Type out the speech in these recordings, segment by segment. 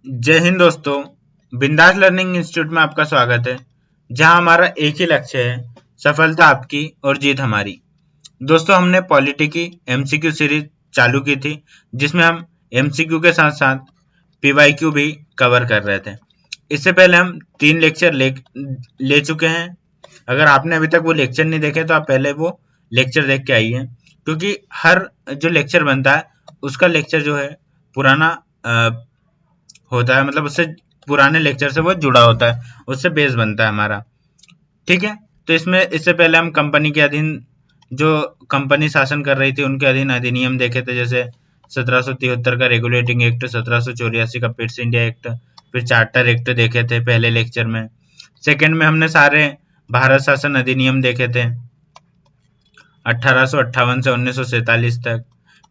जय हिंद दोस्तों। बिंदास लर्निंग इंस्टीट्यूट में आपका स्वागत है, जहां हमारा एक ही लक्ष्य है, सफलता आपकी और जीत हमारी। दोस्तों, हमने पॉलिटी की एमसीक्यू सीरीज चालू की थी, जिसमें हम एमसीक्यू के साथ साथ पीवाईक्यू भी कवर कर रहे थे। इससे पहले हम 3 लेक्चर ले चुके हैं। अगर आपने अभी तक वो लेक्चर नहीं देखे तो आप पहले वो लेक्चर देख के आइए, क्योंकि हर जो लेक्चर बनता है उसका लेक्चर जो है पुराना होता है, मतलब उससे पुराने लेक्चर से वो जुड़ा होता है, उससे बेस बनता है हमारा। ठीक है। तो इसमें इससे पहले हम कंपनी के अधीन जो कंपनी शासन कर रही थी उनके अधीन अधिनियम देखे थे, जैसे 1773 का रेगुलेटिंग एक्ट, 1784 का पिट्स इंडिया एक्ट, फिर चार्टर एक्ट देखे थे पहले लेक्चर में। सेकंड में हमने सारे भारत शासन अधिनियम देखे थे 1858 से 1947 तक।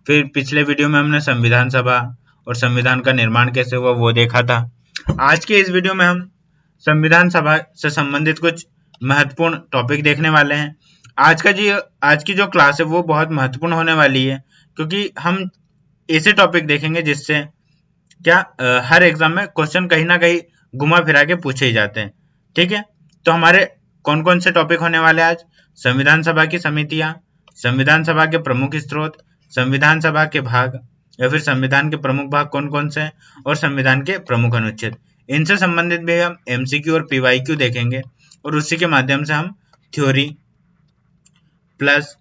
फिर पिछले वीडियो में हमने संविधान सभा और संविधान का निर्माण कैसे हुआ वो देखा था। आज के इस वीडियो में हम संविधान सभा से संबंधित कुछ महत्वपूर्ण टॉपिक देखने वाले हैं। आज की जो क्लास है वो बहुत महत्वपूर्ण होने वाली है, क्योंकि हम ऐसे टॉपिक देखेंगे जिससे क्या हर एग्जाम में क्वेश्चन कहीं ना कहीं घुमा फिरा के पूछे ही जाते हैं। ठीक है। तो हमारे कौन कौन से टॉपिक होने वाले आज? संविधान सभा की समितियां, संविधान सभा के प्रमुख स्रोत, संविधान सभा के भाग या फिर संविधान के प्रमुख भाग कौन कौन से हैं, और संविधान के प्रमुख अनुच्छेद। इनसे संबंधित भी हम एमसीक्यू और पीवाईक्यू देखेंगे, और उसी के माध्यम से हम थ्योरी प्लस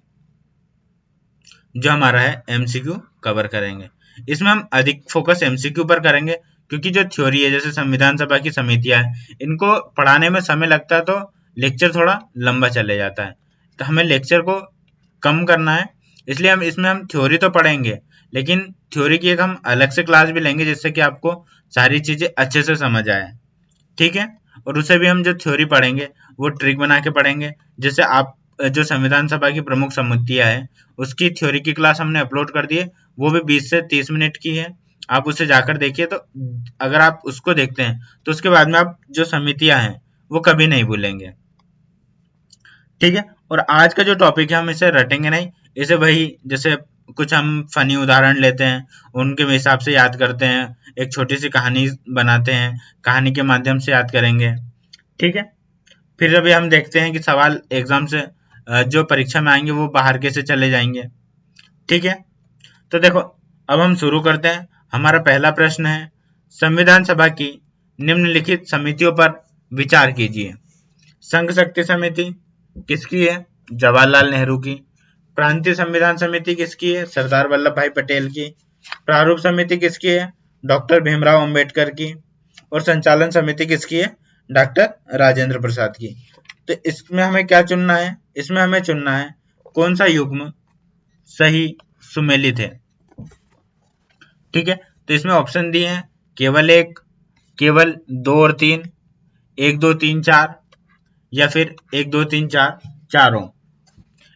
जो हमारा है एमसीक्यू कवर करेंगे। इसमें हम अधिक फोकस एमसीक्यू पर करेंगे, क्योंकि जो थ्योरी है जैसे संविधान सभा की समितियां हैं, इनको पढ़ाने में समय लगता है, तो लेक्चर थोड़ा लंबा चले जाता है। तो हमें लेक्चर को कम करना है, इसलिए हम थ्योरी तो पढ़ेंगे, लेकिन थ्योरी की एक हम अलग से क्लास भी लेंगे, जिससे कि आपको सारी चीजें अच्छे से समझ आए। ठीक है। और उसे भी हम जो थ्योरी पढ़ेंगे वो ट्रिक बना के पढ़ेंगे, जैसे आप जो संविधान सभा की प्रमुख समितियां है उसकी थ्योरी की क्लास हमने अपलोड कर दी है, वो भी 20 से 30 मिनट की है। आप उसे जाकर देखिए, तो अगर आप उसको देखते हैं तो उसके बाद में आप जो समितियां हैं वो कभी नहीं भूलेंगे। ठीक है। और आज का जो टॉपिक है हम इसे रटेंगे नहीं, इसे वही जैसे कुछ हम फनी उदाहरण लेते हैं उनके हिसाब से याद करते हैं, एक छोटी सी कहानी बनाते हैं, कहानी के माध्यम से याद करेंगे। ठीक है। फिर अभी हम देखते हैं कि सवाल एग्जाम से जो परीक्षा में आएंगे वो बाहर कैसे चले जाएंगे। ठीक है। तो देखो, अब हम शुरू करते हैं। हमारा पहला प्रश्न है, संविधान सभा की निम्नलिखित समितियों पर विचार कीजिए। संघ शक्ति समिति किसकी है? जवाहरलाल नेहरू की। प्रांतीय संविधान समिति किसकी है? सरदार वल्लभ भाई पटेल की। प्रारूप समिति किसकी है? डॉक्टर भीमराव अंबेडकर की। और संचालन समिति किसकी है? डॉक्टर राजेंद्र प्रसाद की। तो इसमें हमें क्या चुनना है? इसमें हमें चुनना है कौन सा युग्म सही सुमेलित है। ठीक है। तो इसमें ऑप्शन दिए हैं केवल एक, केवल 2 और 3, 1 2 3 4, या फिर 1 2 3 4 चारों।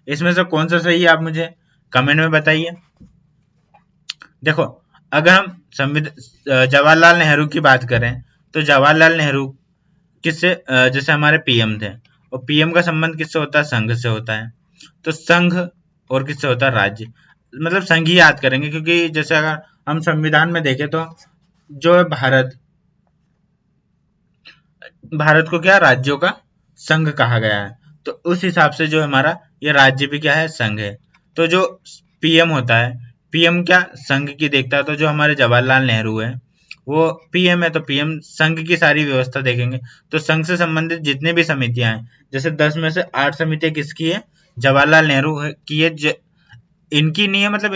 इसमें से कौन सा सही है आप मुझे कमेंट में बताइए। देखो, अगर हम जवाहरलाल नेहरू की बात करें तो जवाहरलाल नेहरू किससे जैसे हमारे पीएम थे, और पीएम का संबंध किससे होता है? संघ से होता है। तो संघ और किससे होता है? राज्य। मतलब संघ ही याद करेंगे, क्योंकि जैसे अगर हम संविधान में देखें तो जो है भारत को क्या राज्यों का संघ कहा गया है, तो उस हिसाब से जो हमारा ये राज्य भी क्या है? संघ है। तो जो पीएम होता है, पीएम क्या संघ की देखता है, तो जो हमारे जवाहरलाल नेहरू है वो पीएम है, तो पीएम संघ की सारी व्यवस्था देखेंगे। तो संघ से संबंधित जितने भी समितियां हैं, जैसे 10 में से 8 समितियां किसकी है? जवाहरलाल नेहरू की है। इनकी नहीं है, मतलब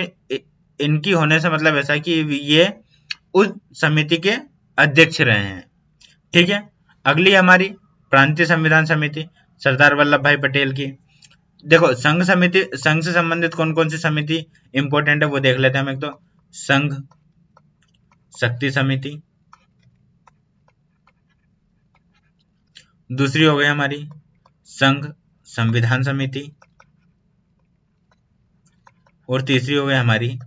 इनकी होने से मतलब ऐसा कि ये उस समिति के अध्यक्ष रहे हैं। ठीक है। अगली हमारी प्रांतीय संविधान समिति, सरदार वल्लभ भाई पटेल की। देखो, संघ से संबंधित कौन कौन सी समिति इंपॉर्टेंट है वो देख लेते हैं हम। एक तो संघ शक्ति समिति, दूसरी हो गई हमारी संघ संविधान समिति, और तीसरी हो गई हमारी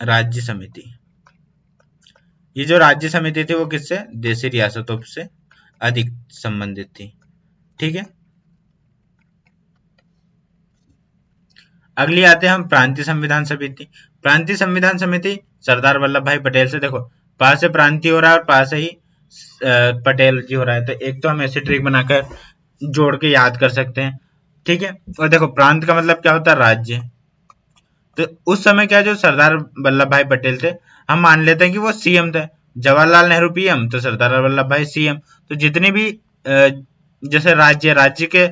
राज्य समिति। ये जो राज्य समिति थी वो किससे? देशी रियासतों से अधिक संबंधित थी। ठीक है। अगली आते हैं हम प्रांतीय संविधान समिति। प्रांतीय संविधान समिति सरदार वल्लभ भाई पटेल से। देखो, पा से प्रांति हो रहा है और पा से ही पटेल जी हो रहा है, तो एक तो हम ऐसे ट्रिक बनाकर जोड़ के याद कर सकते हैं। ठीक है, और देखो प्रांत का मतलब क्या होता है, राज्य। तो उस समय क्या, जो सरदार वल्लभ भाई पटेल थे, हम मान लेते हैं कि वो सीएम थे, जवाहरलाल नेहरू पीएम तो सरदार वल्लभ भाई सीएम। तो जितने भी जैसे राज्य के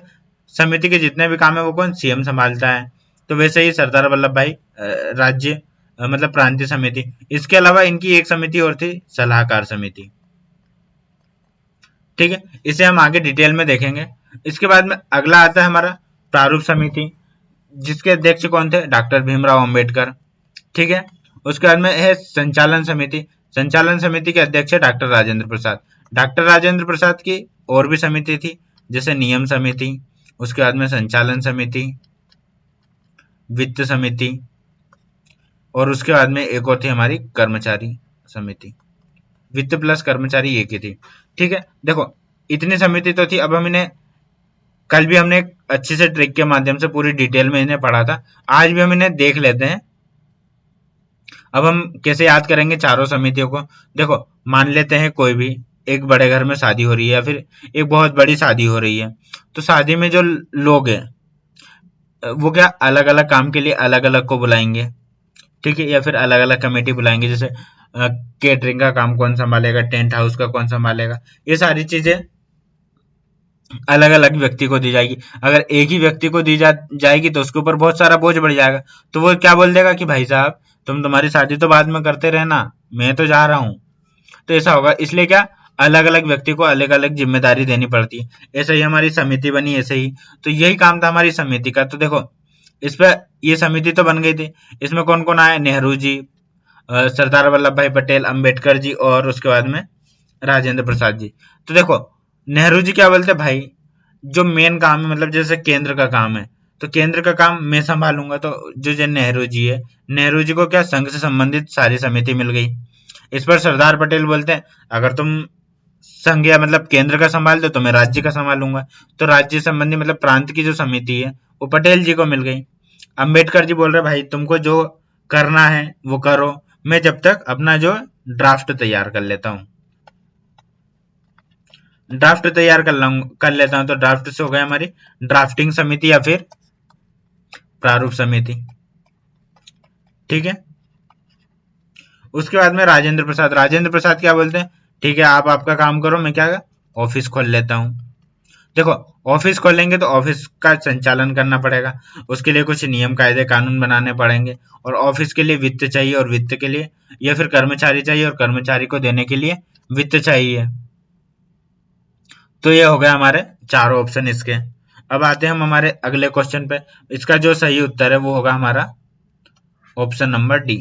समिति के जितने भी काम है वो कौन, सीएम संभालता है। तो वैसे ही सरदार वल्लभ भाई राज्य मतलब प्रांतीय समिति। इसके अलावा इनकी एक समिति और थी, सलाहकार समिति। ठीक है, इसे हम आगे डिटेल में देखेंगे। इसके बाद में अगला आता है हमारा प्रारूप समिति, जिसके अध्यक्ष कौन थे, डॉक्टर भीमराव अंबेडकर। ठीक है, उसके बाद में है संचालन समिति। संचालन समिति के अध्यक्ष है डॉक्टर राजेंद्र प्रसाद। डॉक्टर राजेंद्र प्रसाद की और भी समिति थी, जैसे नियम समिति, उसके बाद में संचालन समिति, वित्त समिति, और उसके बाद में एक और थी हमारी कर्मचारी समिति। वित्त प्लस कर्मचारी एक ही थी। ठीक है, देखो इतनी समिति तो थी। अब हम इन्हें, कल भी हमने एक अच्छी से ट्रिक के माध्यम से पूरी डिटेल में इन्हें पढ़ा था, आज भी हम इन्हें देख लेते हैं। अब हम कैसे याद करेंगे चारों समितियों को। देखो मान लेते हैं कोई भी एक बड़े घर में शादी हो रही है या फिर एक बहुत बड़ी शादी हो रही है, तो शादी में जो लोग हैं वो क्या अलग अलग काम के लिए अलग अलग को बुलाएंगे। ठीक है, या फिर अलग अलग कमेटी बुलाएंगे, जैसे केटरिंग का काम कौन संभालेगा, टेंट हाउस का कौन संभालेगा, ये सारी चीजें अलग अलग व्यक्ति को दी जाएगी। अगर एक ही व्यक्ति को दी जाएगी तो उसके ऊपर बहुत सारा बोझ बढ़ जाएगा, तो वो क्या बोल देगा कि भाई साहब तुम्हारी शादी तो बाद में करते रहना, मैं तो जा रहा हूँ। तो ऐसा होगा, इसलिए क्या अलग अलग व्यक्ति को अलग अलग जिम्मेदारी देनी पड़ती है। ऐसे ही हमारी समिति बनी, ऐसे ही तो यही काम था हमारी समिति का। तो देखो इस पे ये समिति तो बन गई थी, इसमें कौन कौन आए, नेहरू जी, सरदार वल्लभ भाई पटेल, अंबेडकर जी, और उसके बाद में राजेंद्र प्रसाद जी। तो देखो नेहरू जी क्या बोलते, भाई जो मेन काम है, मतलब जैसे केंद्र का काम है, तो केंद्र का काम मैं संभालूंगा। तो जो नेहरू जी है, नेहरू जी को क्या संघ से संबंधित सारी समिति मिल गई। इस पर सरदार पटेल बोलते हैं अगर तुम संघ या मतलब केंद्र का संभाल दो तो मैं राज्य का संभालूंगा। तो राज्य संबंधी मतलब प्रांत की जो समिति है वो पटेल जी को मिल गई। अंबेडकर जी बोल रहे भाई तुमको जो करना है वो करो, मैं जब तक अपना जो ड्राफ्ट तैयार कर लेता हूँ, ड्राफ्ट तैयार कर लेता हूं। तो ड्राफ्ट से हो गया हमारी ड्राफ्टिंग समिति या फिर प्रारूप समिति। ठीक है, उसके बाद में राजेंद्र प्रसाद क्या बोलते हैं, ठीक है आप आपका काम करो, मैं क्या ऑफिस खोल लेता हूं। देखो ऑफिस खोलेंगे तो ऑफिस का संचालन करना पड़ेगा, उसके लिए कुछ नियम कायदे कानून बनाने पड़ेंगे, और ऑफिस के लिए वित्त चाहिए, और वित्त के लिए या फिर कर्मचारी चाहिए, और कर्मचारी को देने के लिए वित्त चाहिए। तो ये हो गया हमारे चारों ऑप्शन इसके। अब आते हैं हम हमारे अगले क्वेश्चन पे। इसका जो सही उत्तर है वो होगा हमारा ऑप्शन नंबर डी।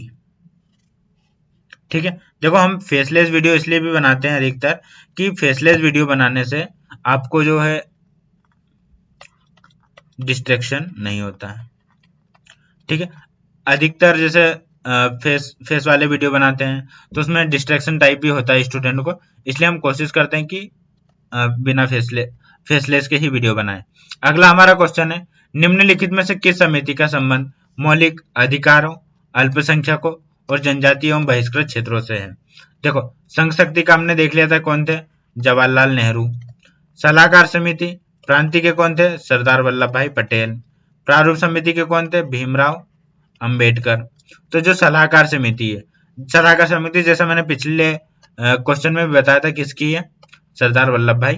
ठीक है, देखो हम फेसलेस वीडियो इसलिए भी बनाते हैं अधिकतर कि फेसलेस वीडियो बनाने से आपको जो है डिस्ट्रैक्शन नहीं होता है। ठीक है, अधिकतर जैसे फेस वाले वीडियो बनाते हैं तो उसमें डिस्ट्रैक्शन टाइप भी होता है स्टूडेंट को, इसलिए हम कोशिश करते हैं कि बिना फेसलेस के ही वीडियो बनाएं। अगला हमारा क्वेश्चन है, निम्नलिखित में से किस समिति का संबंध मौलिक अधिकारों, अल्पसंख्यकों और जनजातीय एवं बहिष्कृत क्षेत्रों से है। देखो संघ शक्ति का हमने देख लिया था, कौन थे, जवाहरलाल नेहरू। सलाहकार समिति प्रांतीय के कौन थे, सरदार वल्लभ भाई पटेल। प्रारूप समिति के कौन थे, भीमराव अंबेडकर। तो जो सलाहकार समिति है, सलाहकार समिति जैसा मैंने पिछले क्वेश्चन में बताया था किसकी है, सरदार वल्लभ भाई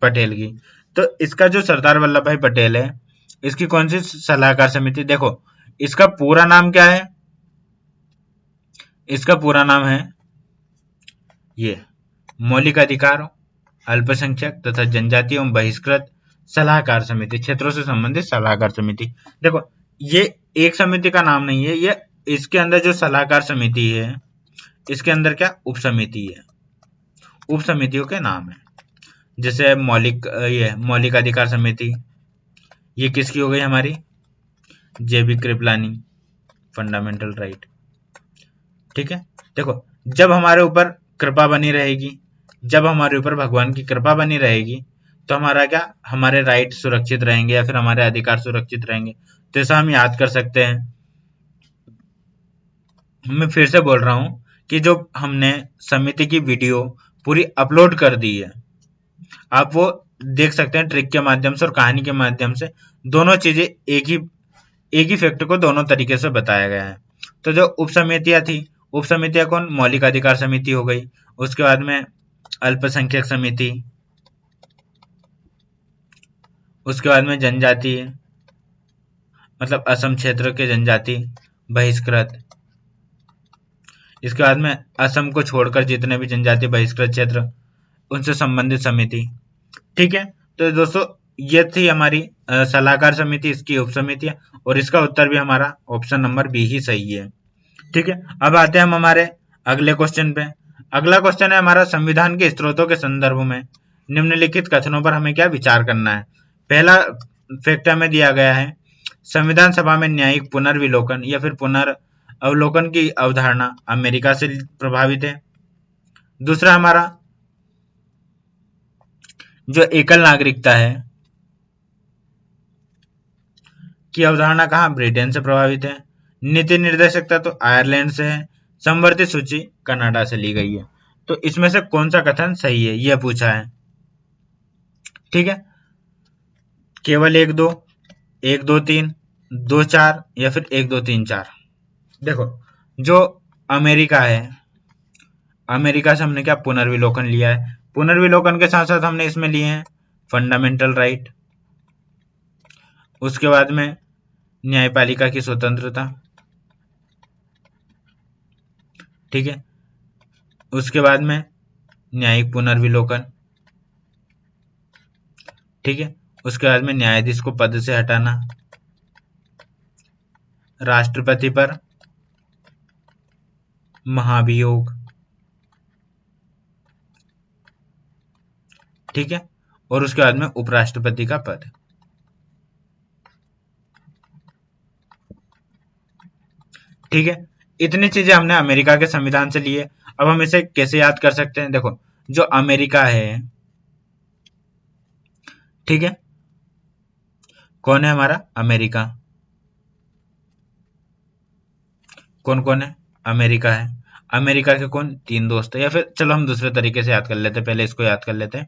पटेल की। तो इसका जो सरदार वल्लभ भाई पटेल है, इसकी कौन सी सलाहकार समिति, देखो इसका पूरा नाम क्या है, इसका पूरा नाम है ये मौलिक अधिकारों, अल्पसंख्यक तथा जनजातीय एवं बहिष्कृत सलाहकार समिति, क्षेत्रों से संबंधित सलाहकार समिति। देखो ये एक समिति का नाम नहीं है, ये इसके अंदर जो सलाहकार समिति है इसके अंदर क्या उप समिति है, उप समितियों के नाम है। जैसे मौलिक अधिकार समिति, ये किसकी हो गई हमारी, जेबी कृपलानी, फंडामेंटल राइट। ठीक है, देखो जब हमारे ऊपर कृपा बनी रहेगी, जब हमारे ऊपर भगवान की कृपा बनी रहेगी तो हमारा क्या, हमारे राइट सुरक्षित रहेंगे या फिर हमारे अधिकार सुरक्षित रहेंगे। तो ऐसा हम याद कर सकते हैं। मैं फिर से बोल रहा हूं कि जो हमने समिति की वीडियो पूरी अपलोड कर दी है, आप वो देख सकते हैं ट्रिक के माध्यम से और कहानी के माध्यम से। दोनों चीजें एक ही फैक्ट को दोनों तरीके से बताया गया है। तो जो उप समितियां थी, उप समितियां कौन? मौलिक अधिकार समिति हो गई, उसके बाद में अल्पसंख्यक समिति, उसके बाद में जनजाति मतलब असम क्षेत्र के जनजाति बहिष्कृत, इसके बाद में असम को छोड़कर जितने भी जनजाति बहिष्कृत क्षेत्र उनसे संबंधित समिति। ठीक है, तो दोस्तों ये थी हमारी सलाहकार समिति, इसकी उप समितियां, और इसका उत्तर भी हमारा ऑप्शन नंबर बी ही सही है। ठीक है, अब आते हैं हम हमारे अगले क्वेश्चन पे। अगला क्वेश्चन है हमारा, संविधान के स्रोतों के संदर्भ में निम्नलिखित कथनों पर हमें क्या विचार करना है। पहला फैक्ट हमें दिया गया है, संविधान सभा में न्यायिक पुनर्विलोकन या फिर पुनर्अवलोकन की अवधारणा अमेरिका से प्रभावित है। दूसरा हमारा जो एकल नागरिकता है की अवधारणा कहाँ? ब्रिटेन से प्रभावित है। नीति निर्देशकता तो आयरलैंड से है। संवर्धित सूची कनाडा से ली गई है। तो इसमें से कौन सा कथन सही है, यह पूछा है। ठीक है, केवल 1 2, 1 2 3, 2 4 या फिर 1 2 3 4। देखो, जो अमेरिका है, अमेरिका से हमने क्या पुनर्विलोकन लिया है। पुनर्विलोकन के साथ साथ हमने इसमें लिए हैं फंडामेंटल राइट, उसके बाद में न्यायपालिका की स्वतंत्रता। ठीक है, उसके बाद में न्यायिक पुनर्विलोकन। ठीक है, उसके बाद में न्यायाधीश को पद से हटाना, राष्ट्रपति पर महाभियोग। ठीक है, और उसके बाद में उपराष्ट्रपति का पद। ठीक है, इतनी चीजें हमने अमेरिका के संविधान से ली है। अब हम इसे कैसे याद कर सकते हैं? देखो, जो अमेरिका है, ठीक है, कौन है हमारा? अमेरिका। कौन कौन है? अमेरिका है। अमेरिका के कौन? 3 दोस्त है, या फिर चलो हम दूसरे तरीके से याद कर लेते हैं, पहले इसको याद कर लेते हैं।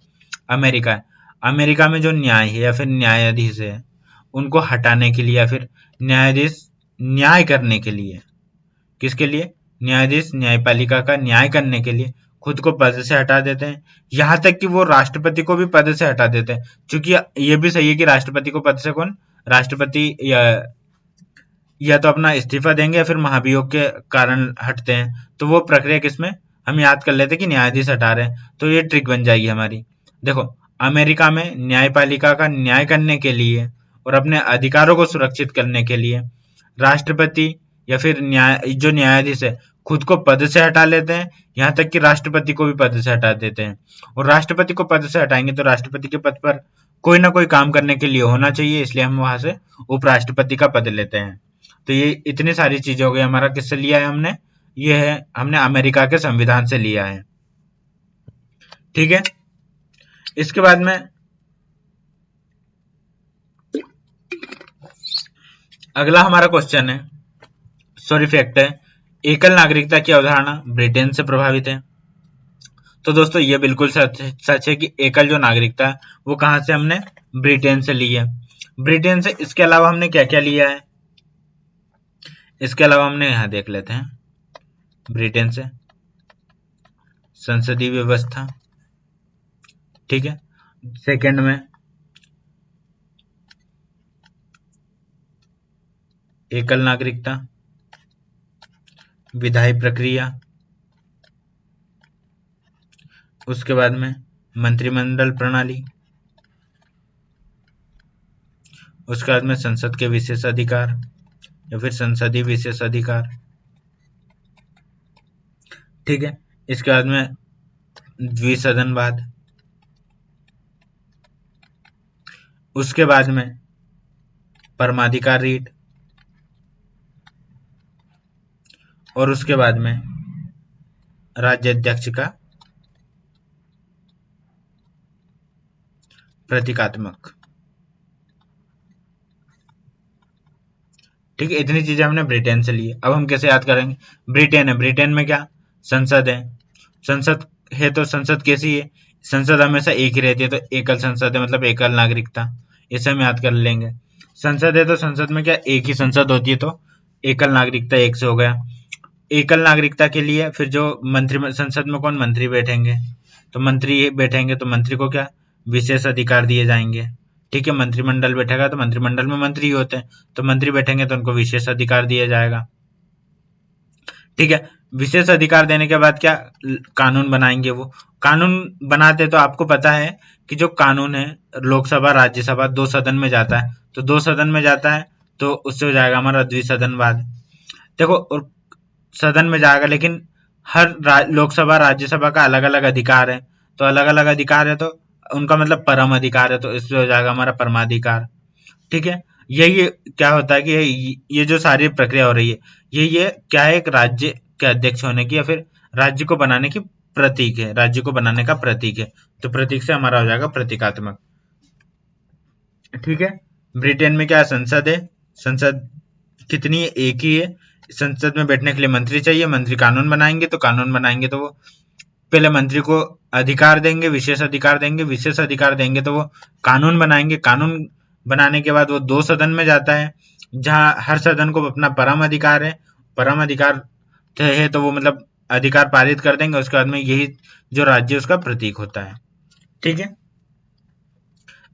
अमेरिका है, अमेरिका में जो न्याय है या फिर न्यायाधीश है, उनको हटाने के लिए या फिर न्यायाधीश न्याय करने के लिए, किसके लिए? न्यायाधीश न्यायपालिका का न्याय करने के लिए खुद को पद से हटा देते हैं। यहां तक कि वो राष्ट्रपति को भी पद से हटा देते हैं, क्योंकि ये भी सही है कि राष्ट्रपति को पद से कौन? राष्ट्रपति या तो अपना इस्तीफा देंगे या फिर महाभियोग के कारण हटते हैं। तो वो प्रक्रिया किसमें? हम याद कर लेते हैं कि न्यायाधीश हटा रहे हैं, तो ये ट्रिक बन जाएगी हमारी। देखो, अमेरिका में न्यायपालिका का न्याय करने के लिए और अपने अधिकारों को सुरक्षित करने के लिए राष्ट्रपति या फिर जो न्यायाधीश है खुद को पद से हटा लेते हैं, यहाँ तक कि राष्ट्रपति को भी पद से हटा देते हैं। और राष्ट्रपति को पद से हटाएंगे तो राष्ट्रपति के पद पर कोई ना कोई काम करने के लिए होना चाहिए, इसलिए हम वहां से उपराष्ट्रपति का पद लेते हैं। तो ये इतनी सारी चीजें हो गई। हमारा किससे लिया है हमने? ये है हमने अमेरिका के संविधान से लिया है। ठीक है, इसके बाद में अगला हमारा क्वेश्चन है, सॉरी फैक्ट है, एकल नागरिकता की अवधारणा ब्रिटेन से प्रभावित है। तो दोस्तों ये बिल्कुल सच है कि एकल जो नागरिकता है वो कहां से हमने? ब्रिटेन से ली है। ब्रिटेन से। इसके अलावा हमने क्या क्या लिया है? इसके अलावा हमने यहां देख लेते हैं, ब्रिटेन से संसदीय व्यवस्था। ठीक है, सेकंड में एकल नागरिकता, विधायी प्रक्रिया, उसके बाद में मंत्रिमंडल प्रणाली, उसके बाद में संसद के विशेष अधिकार या फिर संसदीय विशेष अधिकार। ठीक है, इसके बाद में द्विसदनवाद, उसके बाद में परमाधिकार रीट, और उसके बाद में राज्याध्यक्ष का प्रतीकात्मक। ठीक है, इतनी चीजें हमने ब्रिटेन से ली है। अब हम कैसे याद करेंगे? ब्रिटेन है, ब्रिटेन में क्या? संसद है। संसद है तो संसद कैसी है? संसद हमेशा एक ही रहती है, तो एकल संसद है, मतलब एकल नागरिकता। इसे हम याद कर लेंगे। संसद है तो संसद में क्या एक ही संसद होती है, तो एकल नागरिकता एक से हो गया। एकल नागरिकता के लिए फिर जो मंत्री, संसद में कौन मंत्री बैठेंगे? तो मंत्री बैठेंगे, तो मंत्री को क्या विशेष अधिकार दिए जाएंगे। ठीक है, मंत्रिमंडल बैठेगा तो मंत्रिमंडल में मंत्री होते हैं, तो मंत्री बैठेंगे तो उनको विशेष अधिकार दिया जाएगा। ठीक है, विशेष अधिकार देने के बाद क्या कानून बनाएंगे। वो कानून बनाते तो आपको पता है कि जो कानून है लोकसभा राज्यसभा दो सदन में जाता है, तो दो सदन में जाता है तो उससे हो जाएगा हमारा द्विसदनवाद। देखो, और सदन में जाएगा, लेकिन हर लोकसभा राज्यसभा का अलग अलग अधिकार है, तो अलग अलग अधिकार है तो उनका मतलब परम अधिकार है, तो इससे हो जाएगा हमारा परमाधिकार। ठीक है, यही क्या होता है कि ये जो सारी प्रक्रिया हो रही है, ये क्या है, एक राज्य के अध्यक्ष होने की या फिर राज्य को बनाने की प्रतीक है, राज्य को बनाने का प्रतीक है। तो प्रतीक से हमारा हो जाएगा प्रतीकात्मक। ठीक है, ब्रिटेन में क्या संसद है, संसद कितनी है? एक ही है। संसद में बैठने के लिए मंत्री चाहिए, मंत्री कानून बनाएंगे, तो कानून बनाएंगे तो वो पहले मंत्री को अधिकार देंगे, विशेष अधिकार देंगे, विशेष अधिकार देंगे तो वो कानून बनाएंगे, कानून बनाने के बाद वो दो सदन में जाता है, जहां हर सदन को अपना परम अधिकार है, परम अधिकार है तो वो मतलब अधिकार पारित कर देंगे, उसके बाद में यही जो राज्य उसका प्रतीक होता है। ठीक है,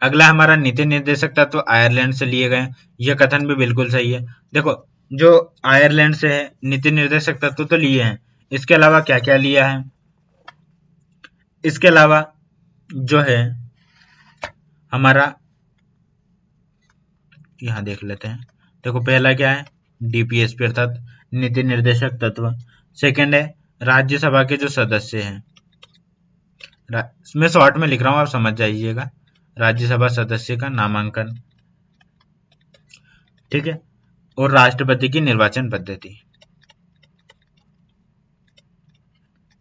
अगला हमारा नीति निर्देशक तत्व आयरलैंड से लिए गए। यह कथन भी बिल्कुल सही है। देखो, जो आयरलैंड से है नीति निर्देशक तत्व तो लिए हैं, इसके अलावा क्या क्या लिया है? इसके अलावा जो है हमारा, यहाँ देख लेते हैं। देखो, पहला क्या है? डीपीएसपी अर्थात नीति निर्देशक तत्व। सेकंड है राज्यसभा के जो सदस्य हैं, मैं शॉर्ट में लिख रहा हूँ, आप समझ जाइएगा। राज्यसभा सदस्य का नामांकन। ठीक है, और राष्ट्रपति की निर्वाचन पद्धति,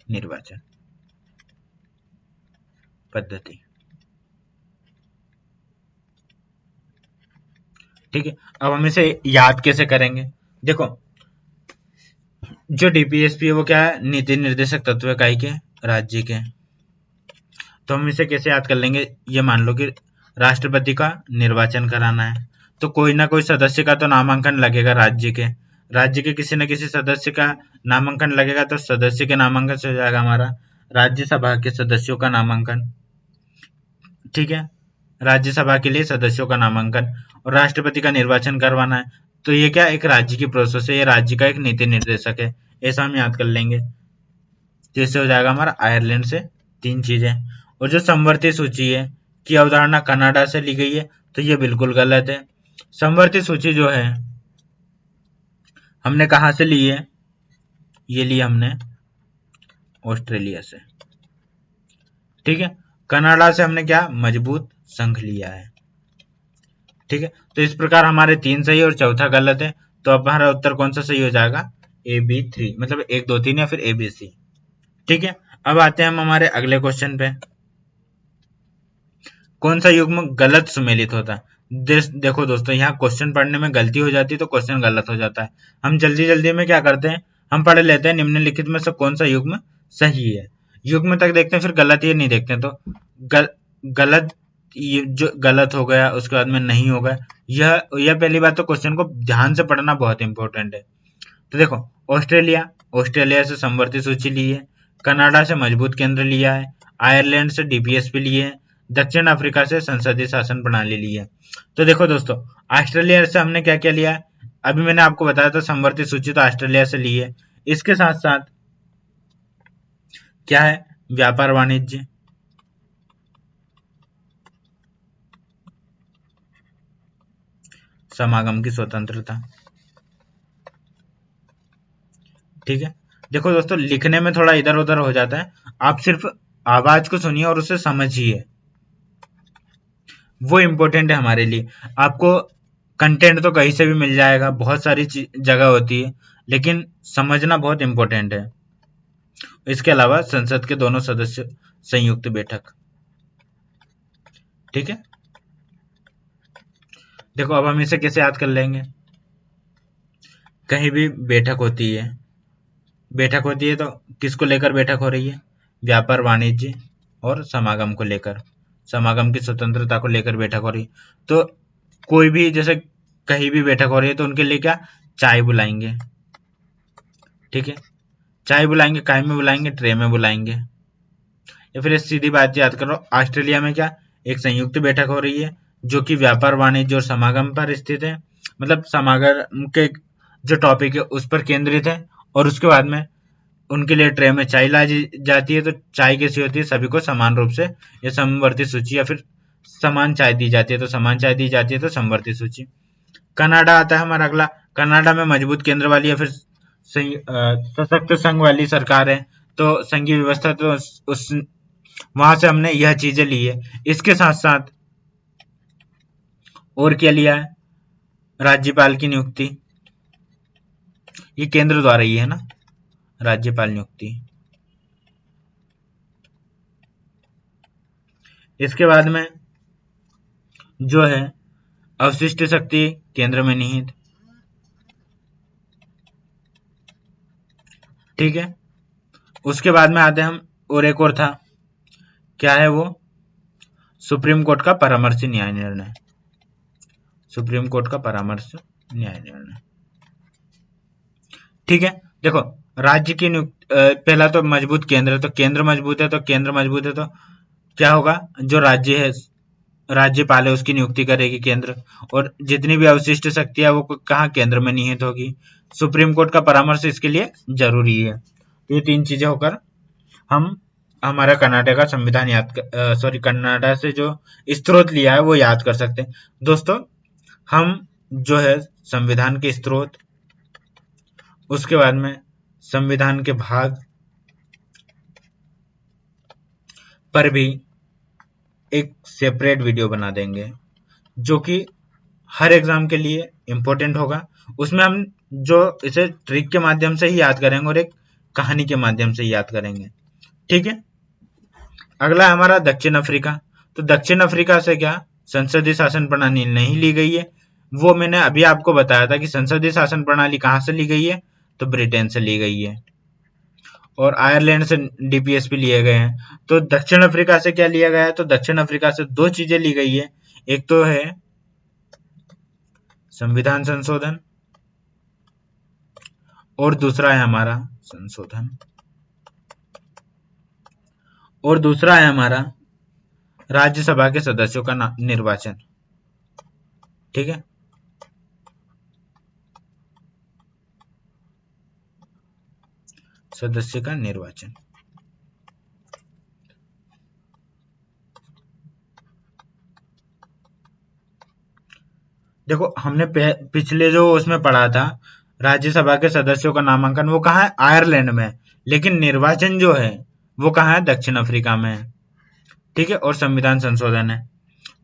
निर्वाचन पद्धति। ठीक है, अब हम इसे याद कैसे करेंगे? देखो, जो डीपीएसपी है वो क्या है? नीति निर्देशक तत्व है काई के? राज्य के। तो हम इसे कैसे याद कर लेंगे? ये मान लो कि राष्ट्रपति का निर्वाचन कराना है, तो कोई ना कोई सदस्य का तो नामांकन लगेगा राज्य के, राज्य के किसी न किसी सदस्य का नामांकन लगेगा, तो सदस्य के नामांकन से हो जाएगा हमारा राज्यसभा के सदस्यों का नामांकन। ठीक है, राज्यसभा के लिए सदस्यों का नामांकन, और राष्ट्रपति का निर्वाचन करवाना है, तो ये क्या एक राज्य की प्रोसेस है, ये राज्य का एक नीति निर्देशक है। ऐसा हम याद कर लेंगे, जैसे हो जाएगा हमारा आयरलैंड से तीन चीजें। और जो समवर्ती सूची है की अवधारणा कनाडा से ली गई है, तो ये बिल्कुल गलत है। समवर्ती सूची जो है हमने कहाँ से ली है? ये ली हमने ऑस्ट्रेलिया से। ठीक है, कनाडा से हमने क्या मजबूत संघ लिया है। ठीक है, तो इस प्रकार हमारे तीन सही और चौथा गलत है, तो अब हमारा उत्तर कौन सा सही हो जाएगा? AB3, मतलब 1 2 3 या फिर ABC। ठीक है, अब आते हैं हम हमारे अगले क्वेश्चन पे। कौन सा युग्म गलत सुमेलित होता है? देखो दोस्तों, यहाँ क्वेश्चन पढ़ने में गलती हो जाती है तो क्वेश्चन गलत हो जाता है। हम जल्दी जल्दी में क्या करते हैं, हम पढ़ लेते हैं निम्नलिखित में से कौन सा युग्म सही है, युग्म तक देखते हैं, फिर गलत ये नहीं देखते हैं। तो गलत, ये जो गलत हो गया उसके बाद में नहीं होगा, यह पहली बात। तो क्वेश्चन को ध्यान से पढ़ना बहुत इंपॉर्टेंट है। तो देखो, ऑस्ट्रेलिया से समवर्ती सूची ली है, कनाडा से मजबूत केंद्र लिया है, आयरलैंड से डीपीएसपी लिए है, दक्षिण अफ्रीका से संसदीय शासन प्रणाली ली है। तो देखो दोस्तों, ऑस्ट्रेलिया से हमने क्या क्या लिया है? अभी मैंने आपको बताया था समवर्ती सूची तो ऑस्ट्रेलिया से ली है। इसके साथ साथ क्या है? व्यापार वाणिज्य, समागम की स्वतंत्रता। ठीक है, देखो दोस्तों, लिखने में थोड़ा इधर उधर हो जाता है, आप सिर्फ आवाज को सुनिए और उसे समझिए, वो इम्पोर्टेंट है हमारे लिए। आपको कंटेंट तो कहीं से भी मिल जाएगा, बहुत सारी जगह होती है, लेकिन समझना बहुत इम्पोर्टेंट है। इसके अलावा संसद के दोनों सदस्य संयुक्त बैठक। ठीक है, देखो अब हम इसे कैसे याद कर लेंगे? कहीं भी बैठक होती है, बैठक होती है तो किसको लेकर बैठक हो रही है? व्यापार वाणिज्य और समागम को लेकर, समागम की स्वतंत्रता को लेकर बैठक हो रही है। तो कोई भी जैसे कहीं भी बैठक हो रही है तो उनके लिए क्या, चाय बुलाएंगे। ठीक है, चाय बुलाएंगे, काय में बुलाएंगे, ट्रे में बुलाएंगे। या फिर सीधी बात याद करो, ऑस्ट्रेलिया में क्या, एक संयुक्त बैठक हो रही है जो कि व्यापार वाणिज्य और समागम पर स्थित है, मतलब समागम के जो टॉपिक है उस पर केंद्रित है। और उसके बाद में उनके लिए ट्रे में चाय लाई जाती है। तो चाय कैसी होती है, सभी को समान रूप से या समवर्ती सूची या फिर समान चाय दी जाती है। तो समान चाय दी जाती है तो समवर्ती सूची। कनाडा आता है हमारा अगला। कनाडा में मजबूत केंद्र वाली या फिर सशक्त संघ वाली सरकार है, तो संघीय व्यवस्था, तो उस वहां से हमने यह चीजें ली है। इसके साथ साथ और क्या लिया है, राज्यपाल की नियुक्ति, ये केंद्र द्वारा ही है ना, राज्यपाल नियुक्ति। इसके बाद में जो है अवशिष्ट शक्ति केंद्र में निहित। ठीक है, उसके बाद में आते हैं हम, और एक और था, क्या है वो, सुप्रीम कोर्ट का परामर्शी न्याय निर्णय। सुप्रीम कोर्ट का परामर्श न्याय निर्णय। ठीक है, देखो राज्य की पहला तो मजबूत केंद्र है, तो केंद्र मजबूत है, तो केंद्र मजबूत है तो क्या होगा, जो राज्य है, राज्यपाल है, उसकी नियुक्ति करेगी केंद्र। और जितनी भी अवशिष्ट शक्ति है वो कहाँ, केंद्र में निहित होगी। सुप्रीम कोर्ट का परामर्श इसके लिए जरूरी है। ये तीन चीजें होकर हम हमारा कनाडा का संविधान कनाडा से जो स्रोत लिया है वो याद कर सकते हैं। दोस्तों हम जो है संविधान के स्रोत, उसके बाद में संविधान के भाग पर भी एक सेपरेट वीडियो बना देंगे जो कि हर एग्जाम के लिए इम्पोर्टेंट होगा। उसमें हम जो इसे ट्रिक के माध्यम से ही याद करेंगे और एक कहानी के माध्यम से ही याद करेंगे। ठीक है, अगला हमारा दक्षिण अफ्रीका। तो दक्षिण अफ्रीका से क्या, संसदीय शासन प्रणाली नहीं ली गई है। वो मैंने अभी आपको बताया था कि संसदीय शासन प्रणाली कहाँ से ली गई है, तो ब्रिटेन से ली गई है। और आयरलैंड से डीपीएसपी लिए गए हैं। तो दक्षिण अफ्रीका से क्या लिया गया है, तो दक्षिण अफ्रीका से दो चीजें ली गई है। एक तो है संविधान संशोधन और दूसरा है हमारा संशोधन, और दूसरा है हमारा राज्यसभा के सदस्यों का निर्वाचन। ठीक है, सदस्य का निर्वाचन। देखो हमने पिछले जो उसमें पढ़ा था, राज्यसभा के सदस्यों का नामांकन वो कहाँ है, आयरलैंड में। लेकिन निर्वाचन जो है वो कहाँ है, दक्षिण अफ्रीका में है। ठीक है, और संविधान संशोधन है।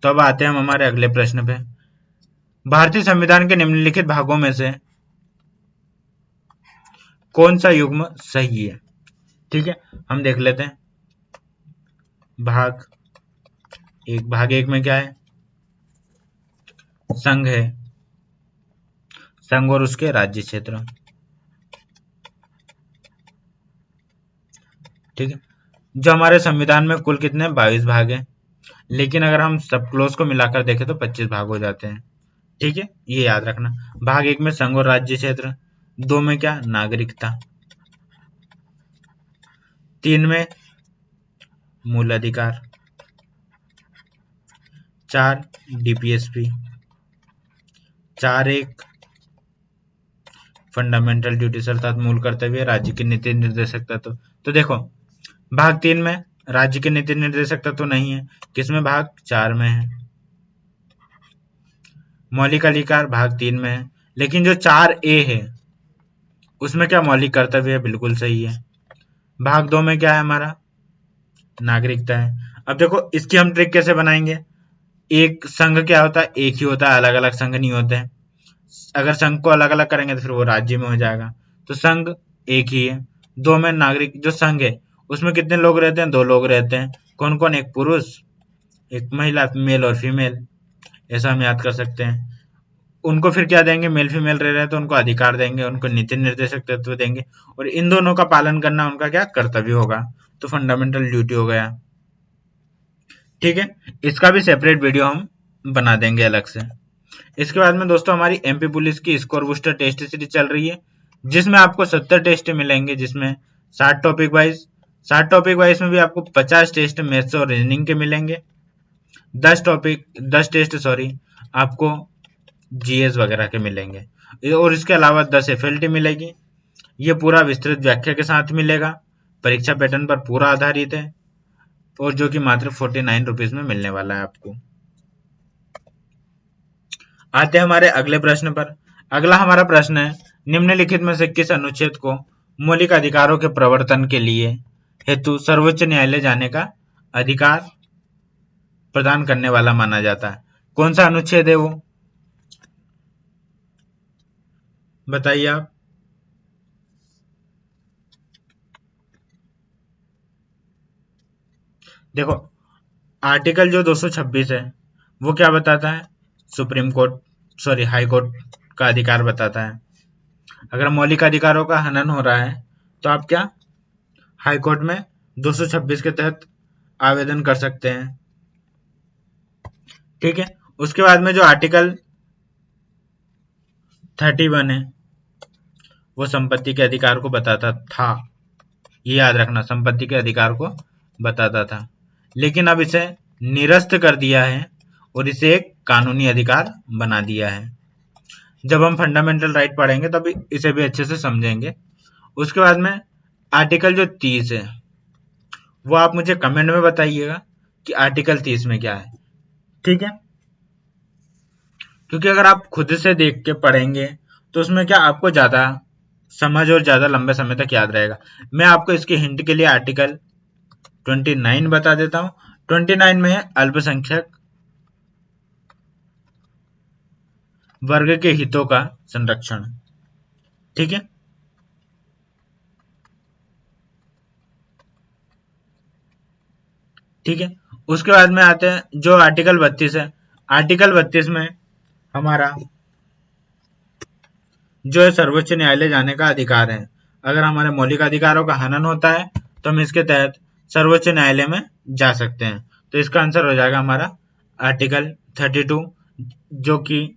तो अब आते हैं हम हमारे अगले प्रश्न पे। भारतीय संविधान के निम्नलिखित भागों में से कौन सा युग्म सही है? ठीक है, हम देख लेते हैं। भाग एक में क्या है, संघ है, संघ और उसके राज्य क्षेत्र। ठीक है, जो हमारे संविधान में कुल कितने 22 भाग हैं, लेकिन अगर हम सब क्लोज को मिलाकर देखें तो 25 भाग हो जाते हैं। ठीक है, ये याद रखना। भाग एक में संघ और राज्य क्षेत्र, दो में क्या, नागरिकता, तीन में मूल अधिकार, चार डीपीएसपी, चार एक फंडामेंटल ड्यूटीज अर्थात मूल कर्तव्य, राज्य के नीति निर्देशक तत्व। तो देखो भाग तीन में राज्य के नीति निर्देशक तत्व नहीं है, किसमें, भाग चार में है। मौलिक अधिकार भाग तीन में है, लेकिन जो 4A है उसमें क्या, मौलिक कर्तव्य है, बिल्कुल सही है। भाग दो में क्या है हमारा, नागरिकता है। अब देखो इसकी हम ट्रिक कैसे बनाएंगे, एक संघ क्या होता है, एक ही होता है, अलग अलग संघ नहीं होते हैं। अगर संघ को अलग अलग करेंगे तो फिर वो राज्य में हो जाएगा। तो संघ एक ही है। दो में नागरिक, जो संघ है उसमें कितने लोग रहते हैं, दो लोग रहते हैं। कौन कौन, एक पुरुष एक महिला, मेल और फीमेल, ऐसा हम याद कर सकते हैं। उनको फिर क्या देंगे, मेल फीमेल रह रहे हैं तो उनको अधिकार देंगे, उनको नीति निर्देशक तत्व देंगे, और इन दोनों का पालन करना उनका क्या कर्तव्य होगा, तो फंडामेंटल ड्यूटी हो गया। ठीक है, इसका भी सेपरेट वीडियो हम बना देंगे अलग से। इसके बाद में दोस्तों हमारी एमपी पुलिस की स्कोर बूस्टर टेस्ट सीरीज चल रही है, जिसमें आपको 70 टेस्ट मिलेंगे, जिसमें 60 टॉपिक वाइज में भी आपको 50 टेस्ट मैथ्स और रीजनिंग के मिलेंगे, 10 टेस्ट आपको जीएस वगैरह के मिलेंगे, और इसके अलावा 10 एफएलटी मिलेगी। ये पूरा विस्तृत व्याख्या के साथ मिलेगा, परीक्षा पैटर्न पर पूरा आधारित है, और जो कि मात्र 49 रुपीज में मिलने वाला है आपको। आते हैं हमारे अगले प्रश्न पर। अगला हमारा प्रश्न है, निम्नलिखित में से किस अनुच्छेद को मौलिक अधिकारों के प्रवर्तन के लिए हेतु सर्वोच्च न्यायालय जाने का अधिकार प्रदान करने वाला माना जाता है? कौन सा अनुच्छेद है वो, बताइए आप। देखो, आर्टिकल जो 226 है वो क्या बताता है, हाई कोर्ट का अधिकार बताता है। अगर मौलिक अधिकारों का हनन हो रहा है तो आप क्या हाई कोर्ट में 226 के तहत आवेदन कर सकते हैं। ठीक है, उसके बाद में जो आर्टिकल 31 है वो संपत्ति के अधिकार को बताता था, ये याद रखना, संपत्ति के अधिकार को बताता था, लेकिन अब इसे निरस्त कर दिया है और इसे एक कानूनी अधिकार बना दिया है। जब हम फंडामेंटल राइट पढ़ेंगे तब इसे भी अच्छे से समझेंगे। उसके बाद में आर्टिकल जो 30 है वो आप मुझे कमेंट में बताइएगा कि आर्टिकल 30 में क्या है। ठीक है, क्योंकि अगर आप खुद से देख के पढ़ेंगे तो उसमें क्या आपको ज्यादा समझ और ज्यादा लंबे समय तक याद रहेगा। मैं आपको इसके हिंट के लिए आर्टिकल 29 बता देता हूं। 29 में है अल्पसंख्यक वर्ग के हितों का संरक्षण। ठीक है, ठीक है, उसके बाद में आते हैं जो आर्टिकल 32 है। आर्टिकल 32 में हमारा जो है सर्वोच्च न्यायालय जाने का अधिकार है। अगर हमारे मौलिक अधिकारों का हनन होता है तो हम इसके तहत सर्वोच्च न्यायालय में जा सकते हैं। तो इसका आंसर हो जाएगा हमारा आर्टिकल 32, जो कि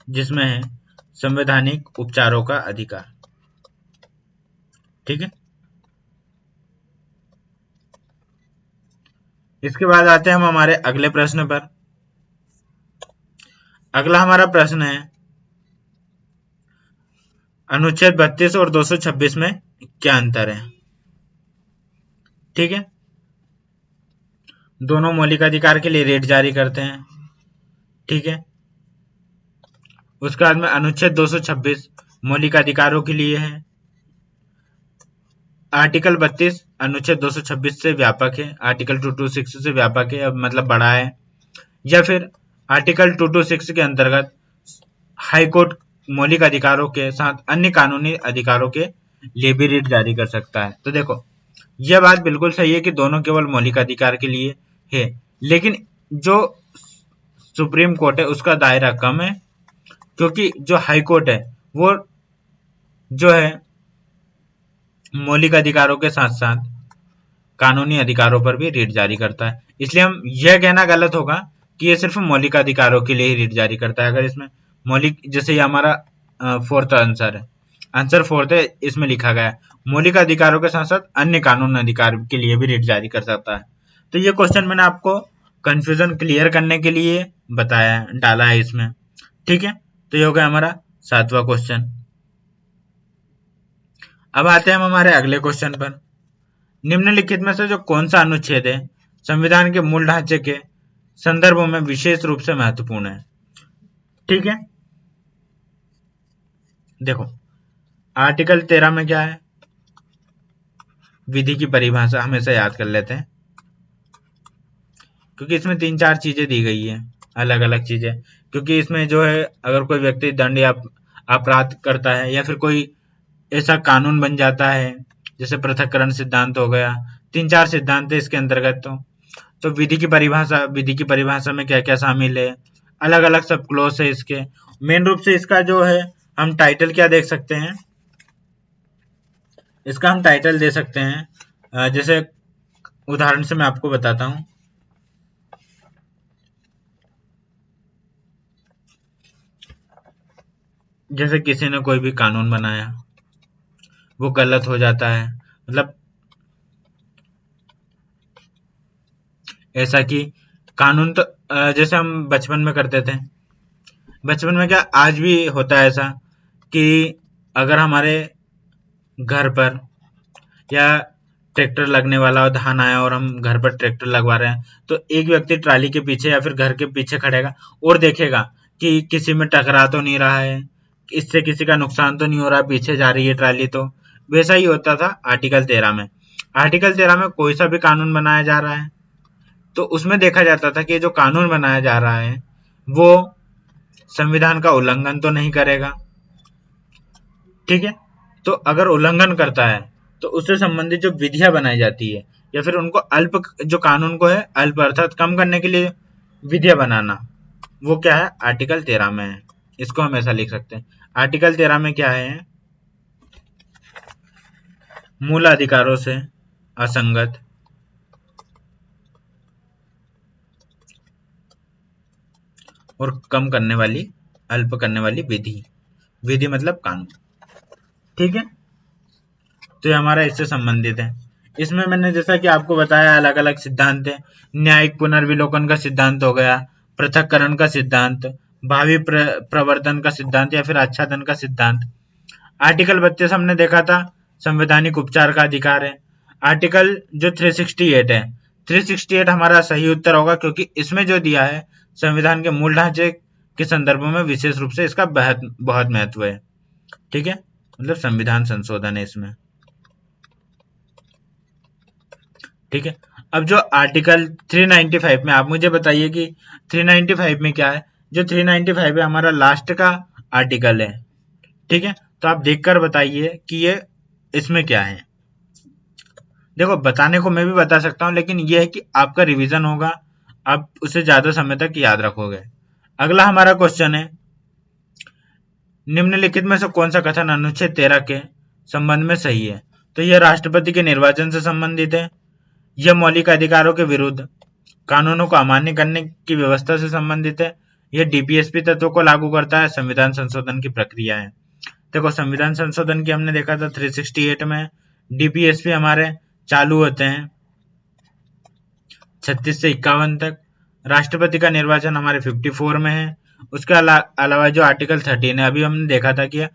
जिसमें है संवैधानिक उपचारों का अधिकार। ठीक है, इसके बाद आते हैं हम हमारे अगले प्रश्न पर। अगला हमारा प्रश्न है, अनुच्छेद 32 और 226 में क्या अंतर है? ठीक है, दोनों मौलिक अधिकार के लिए रेट जारी करते हैं। ठीक है, उसके बाद में अनुच्छेद 226 मौलिक अधिकारों के लिए है। आर्टिकल 32 अनुच्छेद 226 से व्यापक है, आर्टिकल 226 से व्यापक है, अब मतलब बड़ा है। या फिर आर्टिकल 226 के अंतर्गत हाई कोर्ट मौलिक अधिकारों के साथ अन्य कानूनी अधिकारों के लिए भी रिट जारी कर सकता है। तो देखो, यह बात बिल्कुल सही है कि दोनों केवल मौलिक अधिकार के लिए है, लेकिन जो सुप्रीम कोर्ट है उसका दायरा कम है, क्योंकि जो हाई कोर्ट है वो जो है मौलिक अधिकारों के साथ साथ कानूनी अधिकारों पर भी रिट जारी करता है। इसलिए हम यह कहना गलत होगा कि ये सिर्फ मौलिक अधिकारों के लिए ही रिट जारी करता है। अगर इसमें मौलिक, जैसे ये हमारा फोर्थ आंसर है, आंसर फोर्थ है, इसमें लिखा गया है मौलिक अधिकारों के साथ साथ अन्य कानून अधिकार के लिए भी रिट जारी कर सकता है। तो ये क्वेश्चन मैंने आपको कंफ्यूजन क्लियर करने के लिए बताया, डाला है इसमें। ठीक है, तो ये हो गया हमारा 7वां क्वेश्चन। अब आते हैं हम हमारे अगले क्वेश्चन पर। निम्नलिखित में से जो कौन सा अनुच्छेद है संविधान के मूल ढांचे के संदर्भों में विशेष रूप से महत्वपूर्ण है? ठीक है, देखो, आर्टिकल 13 में क्या है, विधि की परिभाषा हमेशा याद कर लेते हैं, क्योंकि इसमें 3-4 चीजें दी गई है, अलग अलग चीजें। क्योंकि इसमें जो है अगर कोई व्यक्ति दंड या अपराध करता है या फिर कोई ऐसा कानून बन जाता है, जैसे पृथक्करण सिद्धांत हो गया, 3-4 सिद्धांत है इसके अंतर्गत। तो विधि की परिभाषा में क्या क्या शामिल है, अलग अलग सब क्लोज है इसके, मेन रूप से इसका जो है हम टाइटल क्या देख सकते हैं, इसका हम टाइटल दे सकते हैं, जैसे उदाहरण से मैं आपको बताता हूं। जैसे किसी ने कोई भी कानून बनाया, वो गलत हो जाता है, मतलब ऐसा कि कानून तो जैसे हम बचपन में करते थे, बचपन में क्या आज भी होता है ऐसा कि अगर हमारे घर पर या ट्रैक्टर लगने वाला और धान आया और हम घर पर ट्रैक्टर लगवा रहे हैं, तो एक व्यक्ति ट्राली के पीछे या फिर घर के पीछे खड़ेगा और देखेगा कि किसी में टकरा तो नहीं रहा है, इससे किसी का नुकसान तो नहीं हो रहा, पीछे जा रही है ट्राली। तो वैसा ही होता था आर्टिकल 13 में। आर्टिकल 13 में कोई सा भी कानून बनाया जा रहा है तो उसमें देखा जाता था कि जो कानून बनाया जा रहा है वो संविधान का उल्लंघन तो नहीं करेगा, ठीक है। तो अगर उल्लंघन करता है तो उससे संबंधित जो विधियां बनाई जाती है या फिर उनको अल्प, जो कानून को है अल्प अर्थात कम करने के लिए विधियां बनाना, वो क्या है आर्टिकल 13 में है। इसको हम ऐसा लिख सकते हैं, आर्टिकल 13 में क्या है, मूल अधिकारों से असंगत और कम करने वाली, अल्प करने वाली विधि, विधि मतलब कानून, ठीक है। तो ये हमारा इससे संबंधित है। इसमें मैंने जैसा कि आपको बताया अलग अलग सिद्धांत है, न्यायिक पुनर्विलोकन का सिद्धांत हो गया, पृथक्करण का सिद्धांत, भावी प्रवर्तन का सिद्धांत या फिर आच्छादन का सिद्धांत। आर्टिकल 32 हमने देखा था संवैधानिक उपचार का अधिकार है। आर्टिकल जो 368 है, 368 हमारा सही उत्तर होगा क्योंकि इसमें जो दिया है संविधान के मूल ढांचे के संदर्भ में विशेष रूप से इसका बहुत महत्व है, ठीक है, मतलब संविधान संशोधन है इसमें, ठीक है। अब जो आर्टिकल 395 में, आप मुझे बताइए कि 395 में क्या है। जो 395 है हमारा लास्ट का आर्टिकल है, ठीक है। तो आप देखकर बताइए कि ये इसमें क्या है। देखो बताने को मैं भी बता सकता हूं लेकिन यह है कि आपका रिवीजन होगा, आप उसे ज्यादा समय तक याद रखोगे। अगला हमारा क्वेश्चन है, निम्नलिखित में से कौन सा कथन अनुच्छेद 13 के संबंध में सही है। तो यह राष्ट्रपति के निर्वाचन से संबंधित है, यह मौलिक अधिकारों के विरुद्ध कानूनों को अमान्य करने की व्यवस्था से संबंधित है, यह डीपीएसपी तत्वों को लागू करता है, संविधान संशोधन की प्रक्रिया है। देखो संविधान संशोधन की हमने देखा था 368 में, डीपीएसपी हमारे चालू होते हैं 36 से 51 तक, राष्ट्रपति का निर्वाचन हमारे 54 में है। उसके अलावा जो आर्टिकल 13 है, अभी हमने देखा था कि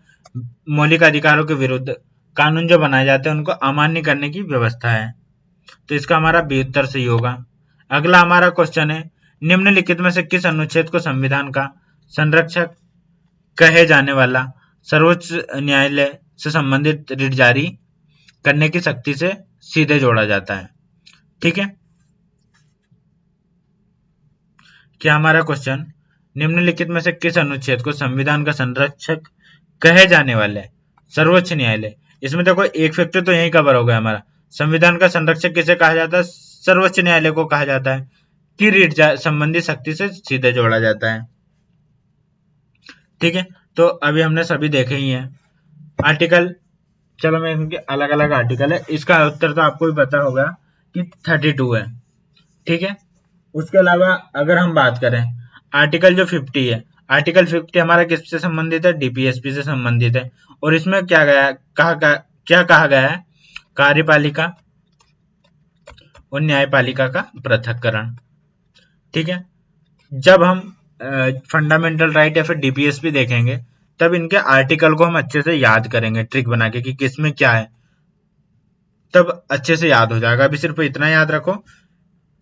मौलिक अधिकारों के विरुद्ध कानून जो बनाए जाते हैं उनको अमान्य करने की व्यवस्था है, तो इसका हमारा बी उत्तर सही होगा। अगला हमारा क्वेश्चन है, निम्नलिखित में से किस अनुच्छेद को संविधान का संरक्षक कहे जाने वाला सर्वोच्च न्यायालय से संबंधित रिट जारी करने की शक्ति से सीधे जोड़ा जाता है, ठीक है। क्या हमारा क्वेश्चन, निम्नलिखित में से किस अनुच्छेद को संविधान का संरक्षक कहे जाने वाले सर्वोच्च न्यायालय, इसमें देखो एक फैक्टर तो यही कवर हो गया हमारा, संविधान का संरक्षक किसे कहा जाता है, सर्वोच्च न्यायालय को कहा जाता है, कि रिट संबंधित शक्ति से सीधे जोड़ा जाता है, ठीक है। तो अभी हमने सभी देखे ही हैं आर्टिकल, चलो मैं इनके अलग अलग आर्टिकल है, इसका उत्तर तो आपको भी पता होगा कि 32 है, ठीक है। उसके अलावा अगर हम बात करें आर्टिकल जो 50 है, आर्टिकल 50 हमारा किससे संबंधित है, डीपीएसपी से संबंधित है, और इसमें क्या क्या कहा गया है, कार्यपालिका और न्यायपालिका का पृथक्करण, ठीक है। जब हम फंडामेंटल राइट या फिर डीपीएसपी देखेंगे तब इनके आर्टिकल को हम अच्छे से याद करेंगे ट्रिक बना के कि किसमें क्या है, तब अच्छे से याद हो जाएगा। अभी सिर्फ इतना याद रखो,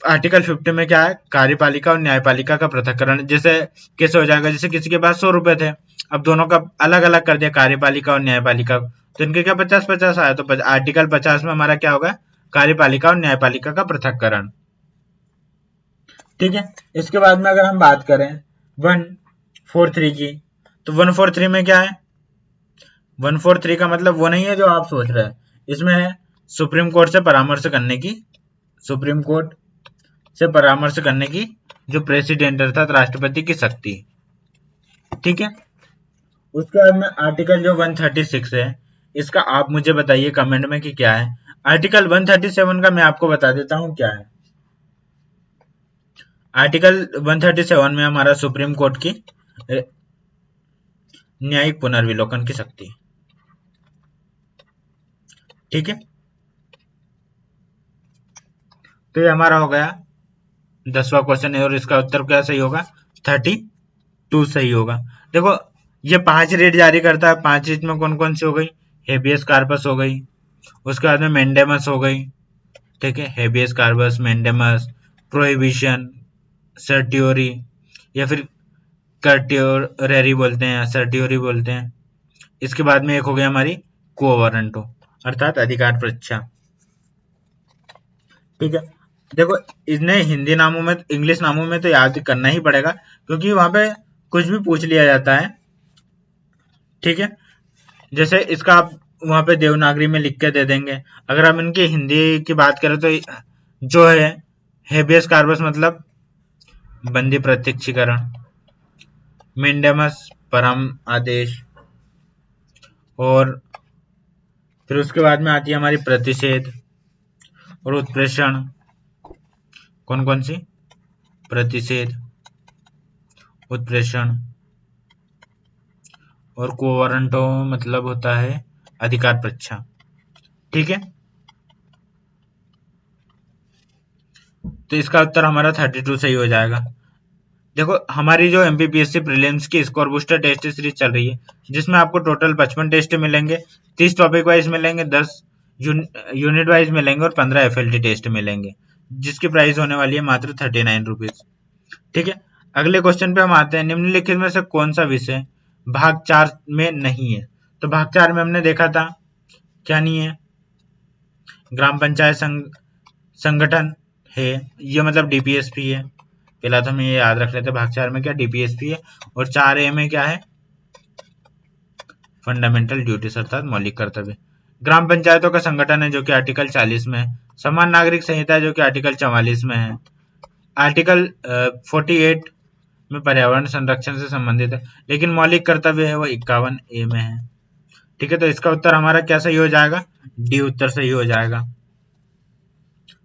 आर्टिकल 50 में क्या है, कार्यपालिका और न्यायपालिका का पृथक्करण, जैसे कैसे हो जाएगा, जैसे किसी के पास 100 रुपए थे, अब दोनों का अलग अलग कर दिया कार्यपालिका और न्यायपालिका, तो इनके क्या 50-50 आया, तो आर्टिकल 50 में हमारा क्या होगा, कार्यपालिका और न्यायपालिका का पृथक्करण, ठीक है। इसके बाद में अगर हम बात करें 143 की, तो 143 में क्या है, 143 का मतलब वो नहीं है जो आप सोच रहे हैं, इसमें है सुप्रीम कोर्ट से परामर्श करने की, सुप्रीम कोर्ट से परामर्श करने की जो प्रेसिडेंट अर्थात राष्ट्रपति की शक्ति, ठीक है। उसके बाद में आर्टिकल जो 136 है, इसका आप मुझे बताइए कमेंट में कि क्या है। आर्टिकल 137 का मैं आपको बता देता हूँ क्या है। आर्टिकल 137 में हमारा सुप्रीम कोर्ट की न्यायिक पुनर्विलोकन की शक्ति, ठीक है। तो ये हमारा हो गया 10वां क्वेश्चन है और इसका उत्तर क्या सही होगा, 32 सही होगा। देखो ये 5 रेट जारी करता है, 5 रेट में कौन कौन सी हो गई, हेबियस कार्पस हो गई, उसके बाद में मेंडेमस हो गई, ठीक है, हेबियस कार्पस, मेंडेमस, प्रोहिबिशन, सर्टियोरी या फिर कर्टियोरेरी बोलते हैं, सर्टियोरी बोलते हैं। इसके बाद में एक हो गया हमारी को वारंटो अर्थात अधिकार परीक्षा, ठीक है। देखो इन्हें हिंदी नामों में, इंग्लिश नामों में तो याद करना ही पड़ेगा क्योंकि वहां पे कुछ भी पूछ लिया जाता है, ठीक है। जैसे इसका आप वहां पे देवनागरी में लिख के दे देंगे। अगर हम इनकी हिंदी की बात करें तो जो है हेबियस कार्पस मतलब बंदी प्रत्यक्षीकरण, मेंडेमस परम आदेश, और फिर उसके बाद में आती है हमारी प्रतिषेध और उत्प्रेषण। कौन कौन सी, प्रतिषेध, उत्प्रेषण और को वारंटो मतलब होता है अधिकार परीक्षा, ठीक है। तो इसका उत्तर हमारा 32 सही हो जाएगा। देखो हमारी जो एमपीपीएससी प्रीलिम्स की स्कोर बूस्टर टेस्ट सीरीज चल रही है जिसमें आपको टोटल 55 टेस्ट मिलेंगे, 30 टॉपिक वाइज मिलेंगे, 10 यूनिट वाइज मिलेंगे और 15 एफएलटी टेस्ट मिलेंगे, जिसकी प्राइस होने वाली है मात्र 39 रुपीज, ठीक है। अगले क्वेश्चन पे हम आते हैं, निम्नलिखित में से कौन सा विषय भाग 4 में नहीं है। तो भाग 4 में हमने देखा था क्या नहीं है, ग्राम पंचायत संगठन है, ये मतलब डीपीएसपी है। पहला तो हमें ये याद रख लेते हैं भाग 4 में क्या डीपीएसपी है, और 4A में क्या है, फंडामेंटल ड्यूटीज अर्थात मौलिक कर्तव्य। ग्राम पंचायतों का संगठन है जो कि आर्टिकल 40 में है। समान नागरिक संहिता है जो कि आर्टिकल 44 में है। आर्टिकल 48 में पर्यावरण संरक्षण से संबंधित है, लेकिन मौलिक कर्तव्य है वो 51A में है, ठीक है। तो इसका उत्तर हमारा क्या सही हो जाएगा, डी उत्तर सही हो जाएगा,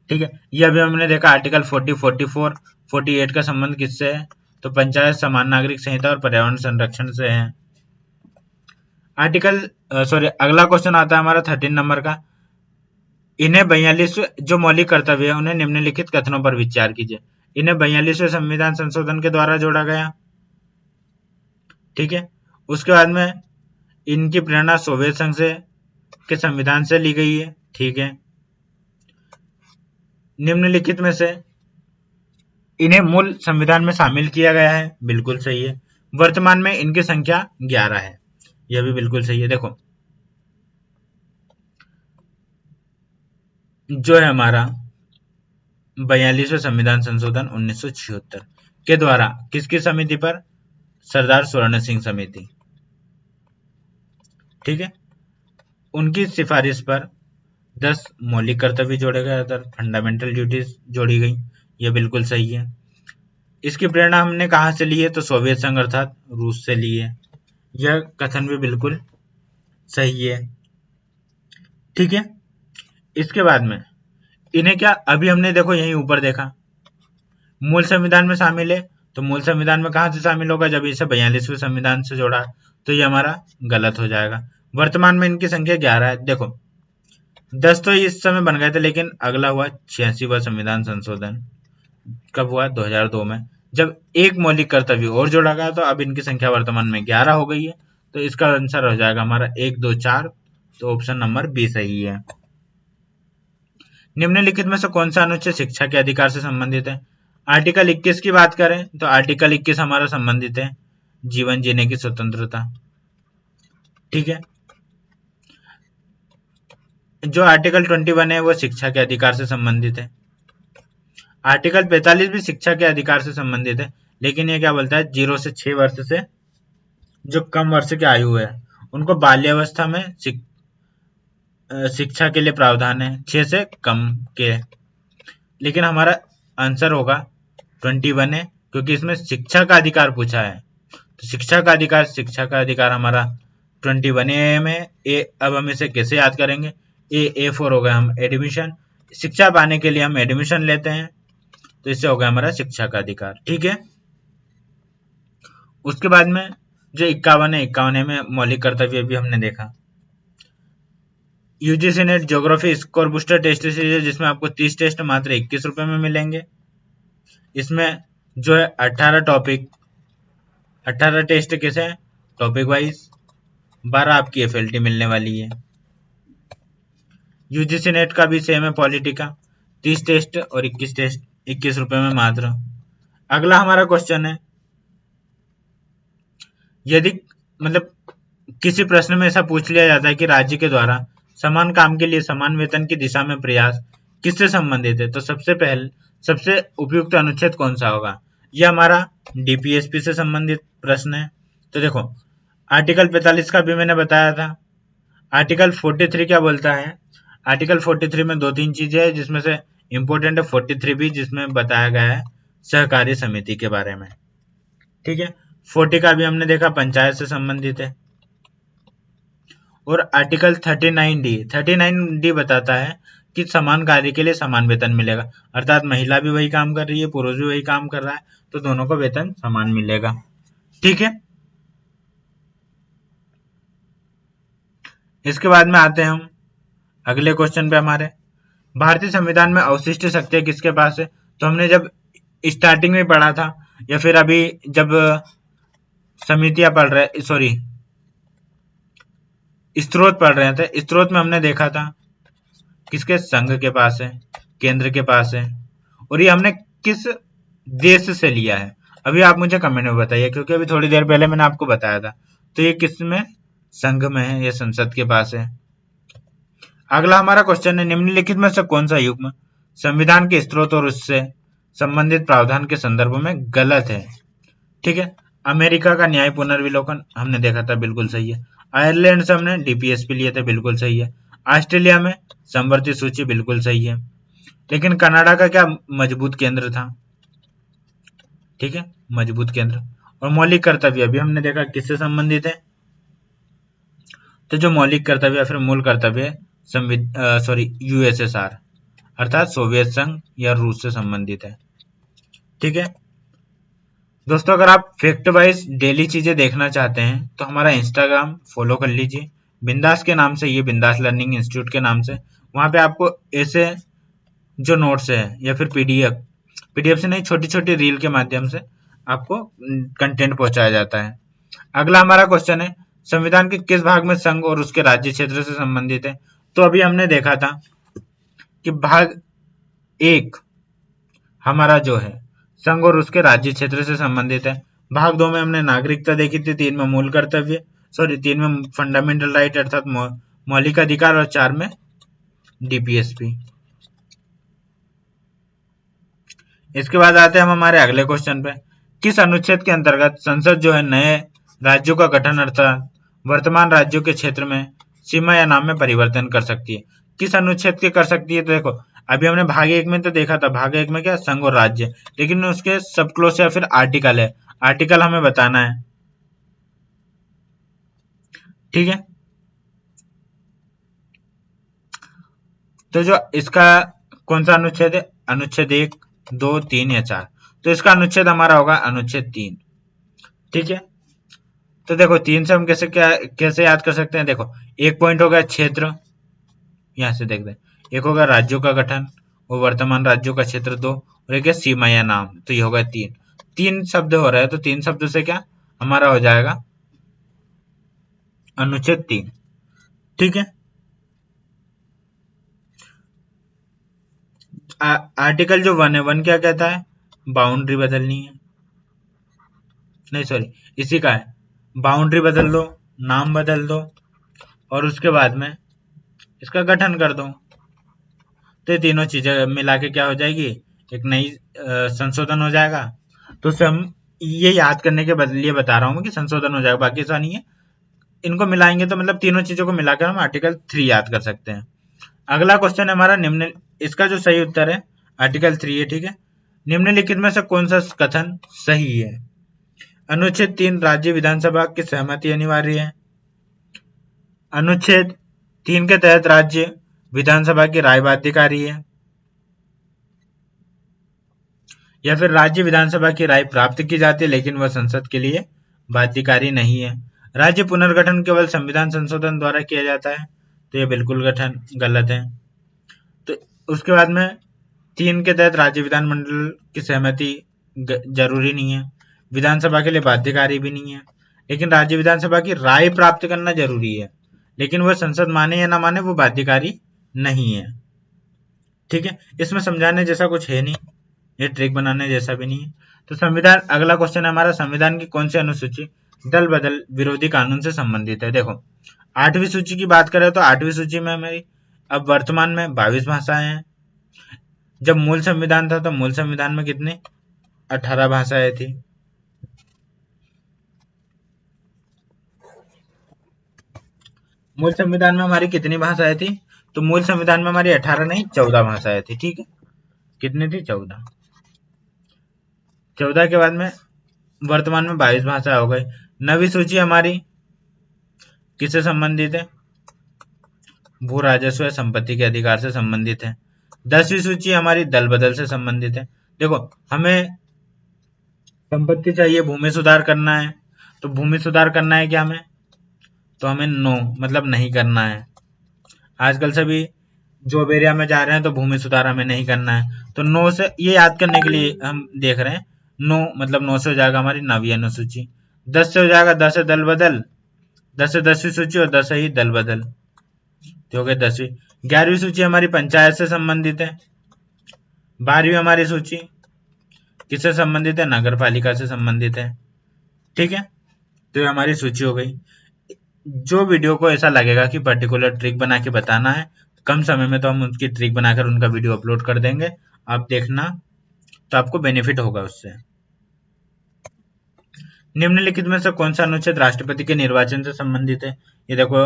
ठीक है। ये अभी हमने देखा आर्टिकल 40, 44, 48 का संबंध किससे है, तो पंचायत, समान नागरिक संहिता और पर्यावरण संरक्षण से है। आर्टिकल सॉरी अगला क्वेश्चन आता है हमारा 13 नंबर का, इन्हें 42 जो मौलिक कर्तव्य है उन्हें निम्नलिखित कथनों पर विचार कीजिए। इन्हें 42वें संविधान संशोधन के द्वारा जोड़ा गया, ठीक है। उसके बाद में इनकी प्रेरणा सोवियत संघ से के संविधान से ली गई है, ठीक है। निम्नलिखित में से इन्हें मूल संविधान में शामिल किया गया है, बिल्कुल सही है। वर्तमान में इनकी संख्या 11 है, यह भी बिल्कुल सही है। देखो जो है हमारा 42वें संविधान संशोधन 1976 के द्वारा किसकी समिति पर, सरदार स्वर्ण सिंह समिति, ठीक है। उनकी सिफारिश पर 10 मौलिक कर्तव्य जोड़े गए, फंडामेंटल ड्यूटीज जोड़ी गई, यह बिल्कुल सही है। इसकी प्रेरणा हमने कहां से ली है, तो सोवियत संघ अर्थात रूस से ली है, यह कथन भी बिल्कुल सही है, ठीक है। इसके बाद में इन्हें क्या, अभी हमने देखो यहीं ऊपर देखा मूल संविधान में शामिल है, तो मूल संविधान में कहां से शामिल होगा, जब इसे 42वें संविधान से जोड़ा, तो ये हमारा गलत हो जाएगा। वर्तमान में इनकी संख्या 11 है। देखो 10 तो इस समय बन गए थे, लेकिन अगला हुआ 86वां संविधान संशोधन, कब हुआ, 2002 में, जब एक मौलिक कर्तव्य और जोड़ा गया, तो अब इनकी संख्या वर्तमान में 11 हो गई है। तो इसका आंसर हो जाएगा हमारा 1, 2, 4, तो ऑप्शन नंबर बी सही है। निम्नलिखित में से कौन सा अनुच्छेद शिक्षा के अधिकार से संबंधित है। आर्टिकल 21 की बात करें तो आर्टिकल 21 हमारा संबंधित है जीवन जीने की स्वतंत्रता, ठीक है। जो आर्टिकल 21 है वो शिक्षा के अधिकार से संबंधित है। आर्टिकल 45 भी शिक्षा के अधिकार से संबंधित है, लेकिन ये क्या बोलता है, 0 से 6 वर्ष से जो कम वर्ष की आयु है उनको बाल्यावस्था में शिक्षा के लिए प्रावधान है, 6 से कम के। लेकिन हमारा आंसर होगा 21 है, क्योंकि इसमें शिक्षा का अधिकार पूछा है, तो शिक्षा का अधिकार हमारा 21A में ए। अब हम इसे कैसे याद करेंगे? A4 हो गया हम एडमिशन, शिक्षा पाने के लिए हम एडमिशन लेते हैं, तो इससे हो गया हमारा शिक्षा का अधिकार। ठीक है, उसके बाद में जो 51 है, 51 में मौलिक कर्तव्य भी हमने देखा। UGC NET geography score booster test series है, जिसमें आपको 30 टेस्ट मात्र 21 रुपए में मिलेंगे। इसमें जो है 18 टॉपिक, 18 टेस्ट कैसे हैं? Topic wise. 12 आपकी एफएलटी मिलने वाली है। यूजीसी नेट का भी सेम है, पॉलिटी का 30 टेस्ट और 21 टेस्ट 21 रुपए में मात्र। अगला हमारा क्वेश्चन है, यदि मतलब किसी प्रश्न में ऐसा पूछ लिया जाता है कि राज्य के द्वारा समान काम के लिए समान वेतन की दिशा में प्रयास किससे संबंधित है, तो सबसे उपयुक्त अनुच्छेद कौन सा होगा? यह हमारा डीपीएसपी से संबंधित प्रश्न है। तो देखो, आर्टिकल 45 का भी मैंने बताया था। आर्टिकल 43 क्या बोलता है? आर्टिकल 43 में 2-3 चीजें हैं, जिसमें से इंपॉर्टेंट है 43 भी, जिसमें बताया गया है सहकारी समिति के बारे में। ठीक है, 40 का भी हमने देखा, पंचायत से संबंधित है। और आर्टिकल 39D बताता है कि समान कार्य के लिए समान वेतन मिलेगा, अर्थात महिला भी वही काम कर रही है, पुरुष भी वही काम कर रहा है, तो दोनों को वेतन समान मिलेगा। ठीक है, इसके बाद में आते हैं हम अगले क्वेश्चन पे हमारे। भारतीय संविधान में अवशिष्ट शक्तियां किसके पास है? तो हमने जब स्टार्टिंग में पढ़ा था, या फिर अभी जब समितियां पढ़ रहे, सॉरी स्त्रोत पढ़ रहे थे, स्त्रोत में हमने देखा था किसके? संघ के पास है, केंद्र के पास है। और ये हमने किस देश से लिया है? अभी आप मुझे कमेंट में बताइए, क्योंकि अभी थोड़ी देर पहले मैंने आपको बताया था। तो ये किस में? संघ में है, ये संसद के पास है। अगला हमारा क्वेश्चन है, निम्नलिखित में से कौन सा युग्म संविधान के स्त्रोत और उससे संबंधित प्रावधान के संदर्भ में गलत है? ठीक है, अमेरिका का न्याय पुनर्विलोकन हमने देखा था, बिल्कुल सही है। आयरलैंड से हमने डीपीएसपी लिए थे, बिल्कुल सही है। ऑस्ट्रेलिया में समवर्ती सूची, बिल्कुल सही है। लेकिन कनाडा का क्या? मजबूत केंद्र था। ठीक है, मजबूत केंद्र। और मौलिक कर्तव्य भी हमने देखा किससे संबंधित है? तो जो मौलिक कर्तव्य या फिर मूल कर्तव्य यूएसएसआर अर्थात सोवियत संघ या रूस से संबंधित है। ठीक है दोस्तों, अगर आप फैक्ट वाइज डेली चीजें देखना चाहते हैं तो हमारा इंस्टाग्राम फॉलो कर लीजिए, बिंदास के नाम से, ये बिंदास लर्निंग इंस्टीट्यूट के नाम से। वहां पे आपको ऐसे जो नोट्स है या फिर पीडीएफ से नहीं, छोटी छोटी रील के माध्यम से आपको कंटेंट पहुंचाया जाता है। अगला हमारा क्वेश्चन है, संविधान के किस भाग में संघ और उसके राज्य क्षेत्र से संबंधित है? तो अभी हमने देखा था कि भाग 1 हमारा जो है संघ और उसके राज्य क्षेत्र से संबंधित है। भाग 2 में हमने नागरिकता देखी थी, 3 में मूल कर्तव्य, 3 में फंडामेंटल राइट अर्थात मौलिक अधिकार, और 4 में डीपीएसपी। इसके बाद आते हैं हम हमारे अगले क्वेश्चन पे, किस अनुच्छेद के अंतर्गत संसद जो है नए राज्यों का गठन अर्थात वर्तमान राज्यों के क्षेत्र में सीमा या नाम में परिवर्तन कर सकती है? किस अनुच्छेद के कर सकती है? तो देखो, अभी हमने भाग 1 में तो देखा था, भाग 1 में क्या? संघ और राज्य, लेकिन उसके सब क्लोज या फिर आर्टिकल है, आर्टिकल हमें बताना है। ठीक है, तो जो इसका कौन सा अनुच्छेद है? अनुच्छेद 1, 2, 3 या 4? तो इसका अनुच्छेद हमारा होगा अनुच्छेद 3। ठीक है, तो देखो 3 से हम कैसे याद कर सकते हैं? देखो, एक पॉइंट होगा क्षेत्र, यहां से देखते हैं, एक होगा राज्यों का गठन और वर्तमान राज्यों का क्षेत्र 2, और एक है सीमा या नाम, तो ये होगा 3 शब्द हो रहा है, तो 3 शब्द से क्या हमारा हो जाएगा? अनुच्छेद 3। ठीक है, आर्टिकल जो 1 है, 1 क्या कहता है? बाउंड्री बदलनी है, नहीं सॉरी, इसी का है, बाउंड्री बदल दो, नाम बदल दो, और उसके बाद में इसका गठन कर दो। तो ये तीनों चीजें मिला के क्या हो जाएगी? एक नई संशोधन हो जाएगा। तो उससे हम ये याद करने के लिए बता रहा हूँ कि संशोधन हो जाएगा, बाकी ऐसा नहीं है। इनको मिलाएंगे तो मतलब तीनों चीजों को मिलाकर हम आर्टिकल 3 याद कर सकते हैं। अगला क्वेश्चन है हमारा, निम्न, इसका जो सही उत्तर है आर्टिकल 3 है। ठीक है, निम्नलिखित में से कौन सा कथन सही है? अनुच्छेद 3 राज्य विधानसभा की सहमति अनिवार्य है। अनुच्छेद 3 के तहत राज्य विधानसभा की राय बाध्यकारी है, या फिर राज्य विधानसभा की राय प्राप्त की जाती है लेकिन वह संसद के लिए बाध्यकारी नहीं है। राज्य पुनर्गठन केवल संविधान संशोधन द्वारा किया जाता है, तो यह बिल्कुल गठन गलत है। तो उसके बाद में 3 के तहत राज्य विधानमंडल की सहमति जरूरी नहीं है, विधानसभा के लिए बाध्यकारी भी नहीं है, लेकिन राज्य विधानसभा की राय प्राप्त करना जरूरी है, लेकिन वह संसद माने या ना माने वो बाध्यकारी नहीं है। ठीक है, इसमें समझाने जैसा कुछ है नहीं, ये ट्रिक बनाने जैसा भी नहीं है। तो संविधान, अगला क्वेश्चन है हमारा, संविधान की कौन सी अनुसूची दल बदल विरोधी कानून से संबंधित है। देखो 8वीं सूची की बात करें तो 8वीं सूची में हमारी अब वर्तमान में 22 भाषाएं हैं। जब मूल संविधान था तो मूल संविधान में कितनी 18 भाषाएं थी। मूल संविधान में हमारी कितनी भाषाएं थी, तो मूल संविधान में हमारी 18 नहीं 14 भाषाएं थी। ठीक है, कितनी थी 14। 14 के बाद में वर्तमान में 22 भाषा हो गई। 9वीं सूची हमारी किससे संबंधित है, भू राजस्व या संपत्ति के अधिकार से संबंधित है। 10वीं सूची हमारी दल बदल से संबंधित है। देखो हमें संपत्ति चाहिए, भूमि सुधार करना है, तो भूमि सुधार करना है क्या हमें, तो हमें नो मतलब नहीं करना है। आजकल सभी जॉब एरिया में जा रहे हैं तो भूमि सुधार हमें नहीं करना है, तो नो से ये याद करने के लिए हम देख रहे हैं। नो मतलब 9 से हो जाएगा हमारी 9वीं अनुसूची। 10 से हो जाएगा 10 से दल बदल, 10 से 10वीं सूची और 10 से ही दल बदल, तो हो गए 10वीं। 11वीं सूची हमारी पंचायत से संबंधित है। 12वीं हमारी सूची किससे संबंधित है, नगर पालिका से संबंधित है। ठीक है, तो ये हमारी सूची हो गई। जो वीडियो को ऐसा लगेगा कि पर्टिकुलर ट्रिक बना के बताना है, कम समय में तो हम उनकी ट्रिक बनाकर उनका वीडियो अपलोड कर देंगे, आप देखना, तो आपको बेनिफिट होगा उससे। निम्नलिखित में से कौन सा अनुच्छेद राष्ट्रपति के निर्वाचन से संबंधित है। ये देखो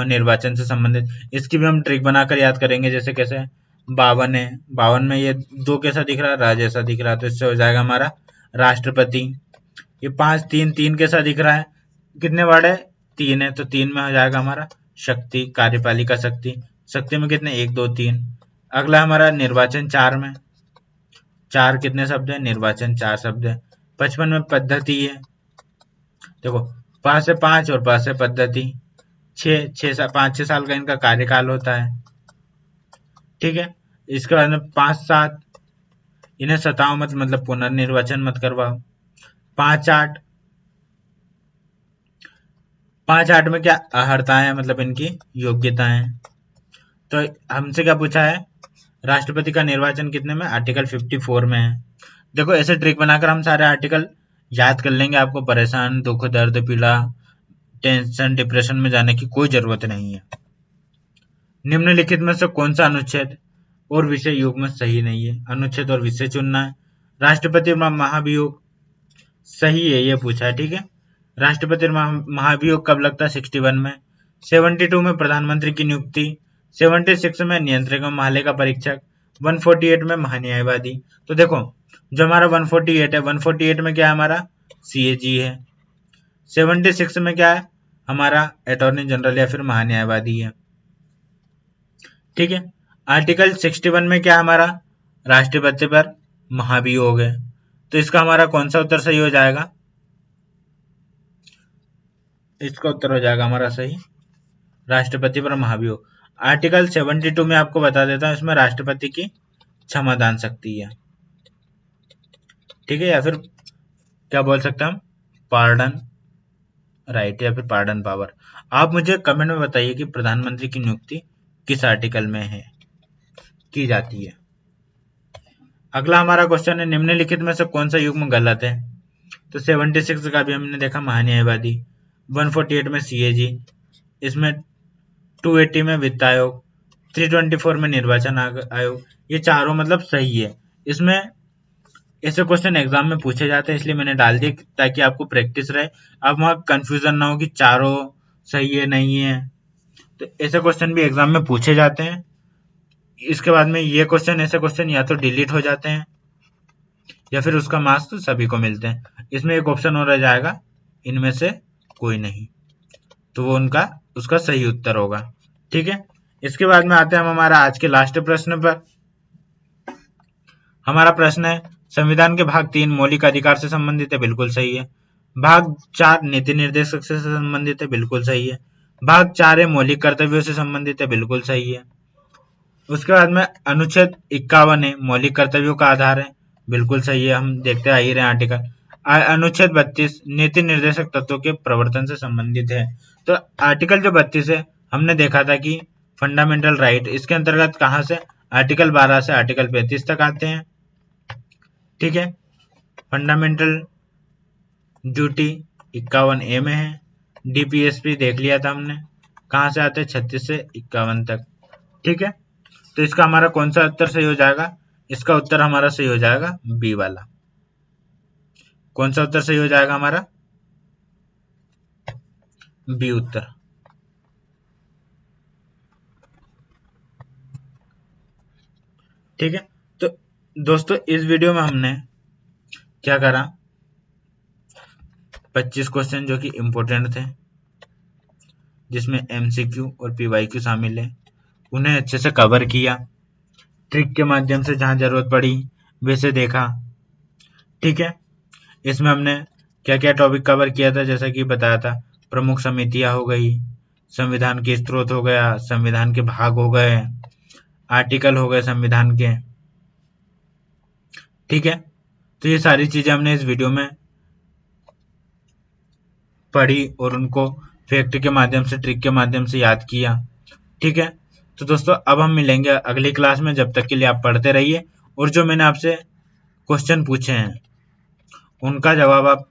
निर्वाचन से संबंधित, इसकी भी हम ट्रिक बनाकर याद करेंगे। जैसे कैसे 52 है, 52 में ये 2 कैसा दिख रहा है, राज ऐसा दिख रहा है, तो इससे हो जाएगा हमारा राष्ट्रपति। ये 5 3 3 कैसा दिख रहा है, कितने वर्ड है, 3 है, तो 3 में हो जाएगा हमारा शक्ति, कार्यपालिका शक्ति। शक्ति में कितने 1 2 3। अगला हमारा निर्वाचन 4 में, 4 कितने शब्द है, निर्वाचन 4 शब्द है। 55 में पद्धति है, देखो 5 से 5 और 5 से पद्धति, 5 6 साल का इनका कार्यकाल होता है। ठीक है, इसके बाद में 5 7 इन्हें सताओ मत, मतलब पुनर्निर्वाचन मत करवाओ। 5 8 में क्या अहर्ताएं, मतलब इनकी योग्यताएं। तो हमसे क्या पूछा है, राष्ट्रपति का निर्वाचन कितने में, आर्टिकल 54 में है। देखो ऐसे ट्रिक बनाकर हम सारे आर्टिकल याद कर लेंगे, आपको परेशान, दुख दर्द पीड़ा टेंशन डिप्रेशन में जाने की कोई जरूरत नहीं है। निम्नलिखित में से कौन सा अनुच्छेद और विषय युग्म सही नहीं है, अनुच्छेद और विषय चुनना है। राष्ट्रपति महाभियोग सही है, ये पूछा है। ठीक है, राष्ट्रपति महाभियोग कब लगता है, 61 में। 72 में प्रधानमंत्री की नियुक्ति, 76 में नियंत्रक महालेखा परीक्षक, 148 में महान्यायवादी। तो देखो जो हमारा 148 है, 148 में क्या है हमारा सीएजी है। 76 में क्या है हमारा अटॉर्नी जनरल या फिर महान्यायवादी है। ठीक है, आर्टिकल 61 में क्या हमारा राष्ट्रपति पर महाभियोग है, तो इसका हमारा कौन सा उत्तर सही हो जाएगा, इसका उत्तर हो जाएगा हमारा सही राष्ट्रपति पर महाभियोग। आर्टिकल 72 में आपको बता देता हूं, इसमें राष्ट्रपति की क्षमा दान शक्ति है। ठीक है, या फिर क्या बोल सकते हैं हम, पार्डन राइट या फिर पार्डन पावर। आप मुझे कमेंट में बताइए कि प्रधानमंत्री की नियुक्ति किस आर्टिकल में है की जाती है। अगला हमारा क्वेश्चन है, निम्नलिखित में से कौन सा युग्म गलत है। तो 76 का भी हमने देखा महान्यायवादी, 148 में सीएजी, इसमें 280 में वित्त आयोग, 324 में निर्वाचन आयोग, ये चारों मतलब सही है। इसमें ऐसे क्वेश्चन एग्जाम में पूछे जाते हैं, इसलिए मैंने डाल दिए ताकि आपको प्रैक्टिस रहे, अब वहां कंफ्यूजन ना हो कि चारों सही है नहीं है। तो ऐसे क्वेश्चन भी एग्जाम में पूछे जाते हैं। इसके बाद में ये क्वेश्चन, ऐसे क्वेश्चन या तो डिलीट हो जाते हैं या फिर उसका मार्क्स तो सभी को मिलते हैं। इसमें एक ऑप्शन और रह जाएगा, इनमें से कोई नहीं, तो वो उसका सही उत्तर होगा। ठीक है, इसके बाद में आते हैं हम हमारा आज के लास्ट प्रश्न पर। हमारा प्रश्न है, संविधान के भाग 3 मौलिक अधिकार से संबंधित है, बिल्कुल सही है। भाग 4 नीति निर्देशक से संबंधित है, बिल्कुल सही है। भाग 4 है मौलिक कर्तव्यों से संबंधित है, बिल्कुल सही है। उसके बाद में अनुच्छेद 51 है मौलिक कर्तव्यों का आधार है, बिल्कुल सही है, हम देखते आ ही रहे हैं आर्टिकल। अनुच्छेद 32 नीति निर्देशक तत्वों के प्रवर्तन से संबंधित है। तो आर्टिकल जो 32 है, हमने देखा था कि फंडामेंटल राइट, इसके अंतर्गत कहाँ से आर्टिकल 12 से आर्टिकल 35 तक आते हैं। ठीक है, फंडामेंटल ड्यूटी 51A में है। डीपीएसपी देख लिया था हमने, कहाँ से आते हैं 36 से 51 तक। ठीक है, तो इसका हमारा कौन सा उत्तर सही हो जाएगा? इसका उत्तर हमारा सही हो जाएगा बी वाला। कौन सा उत्तर सही हो जाएगा हमारा? बी उत्तर। ठीक है, तो दोस्तों इस वीडियो में हमने क्या करा, 25 क्वेश्चन जो कि इम्पोर्टेंट थे, जिसमें एमसीक्यू और पीवाईक्यू शामिल है, उन्हें अच्छे से कवर किया। ट्रिक के माध्यम से जहां जरूरत पड़ी वैसे देखा। ठीक है, इसमें हमने क्या क्या टॉपिक कवर किया था, जैसा कि बताया था, प्रमुख समितियां हो गई, संविधान के स्रोत हो गया, संविधान के भाग हो गए, आर्टिकल हो गए संविधान के। ठीक है, तो ये सारी चीजें हमने इस वीडियो में पढ़ी और उनको फैक्ट के माध्यम से, ट्रिक के माध्यम से याद किया। ठीक है, तो दोस्तों अब हम मिलेंगे अगली क्लास में। जब तक के लिए आप पढ़ते रहिए, और जो मैंने आपसे क्वेश्चन पूछे हैं उनका जवाब आप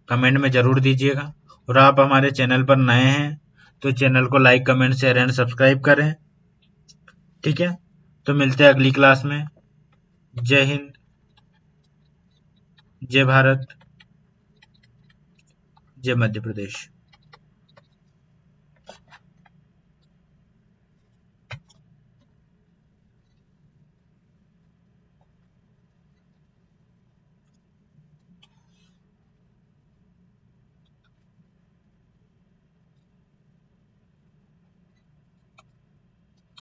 कमेंट में जरूर दीजिएगा। और आप हमारे चैनल पर नए हैं तो चैनल को like, comment, share and subscribe करें। ठीक है, तो मिलते हैं अगली क्लास में। जय हिंद, जय भारत, जय मध्य प्रदेश।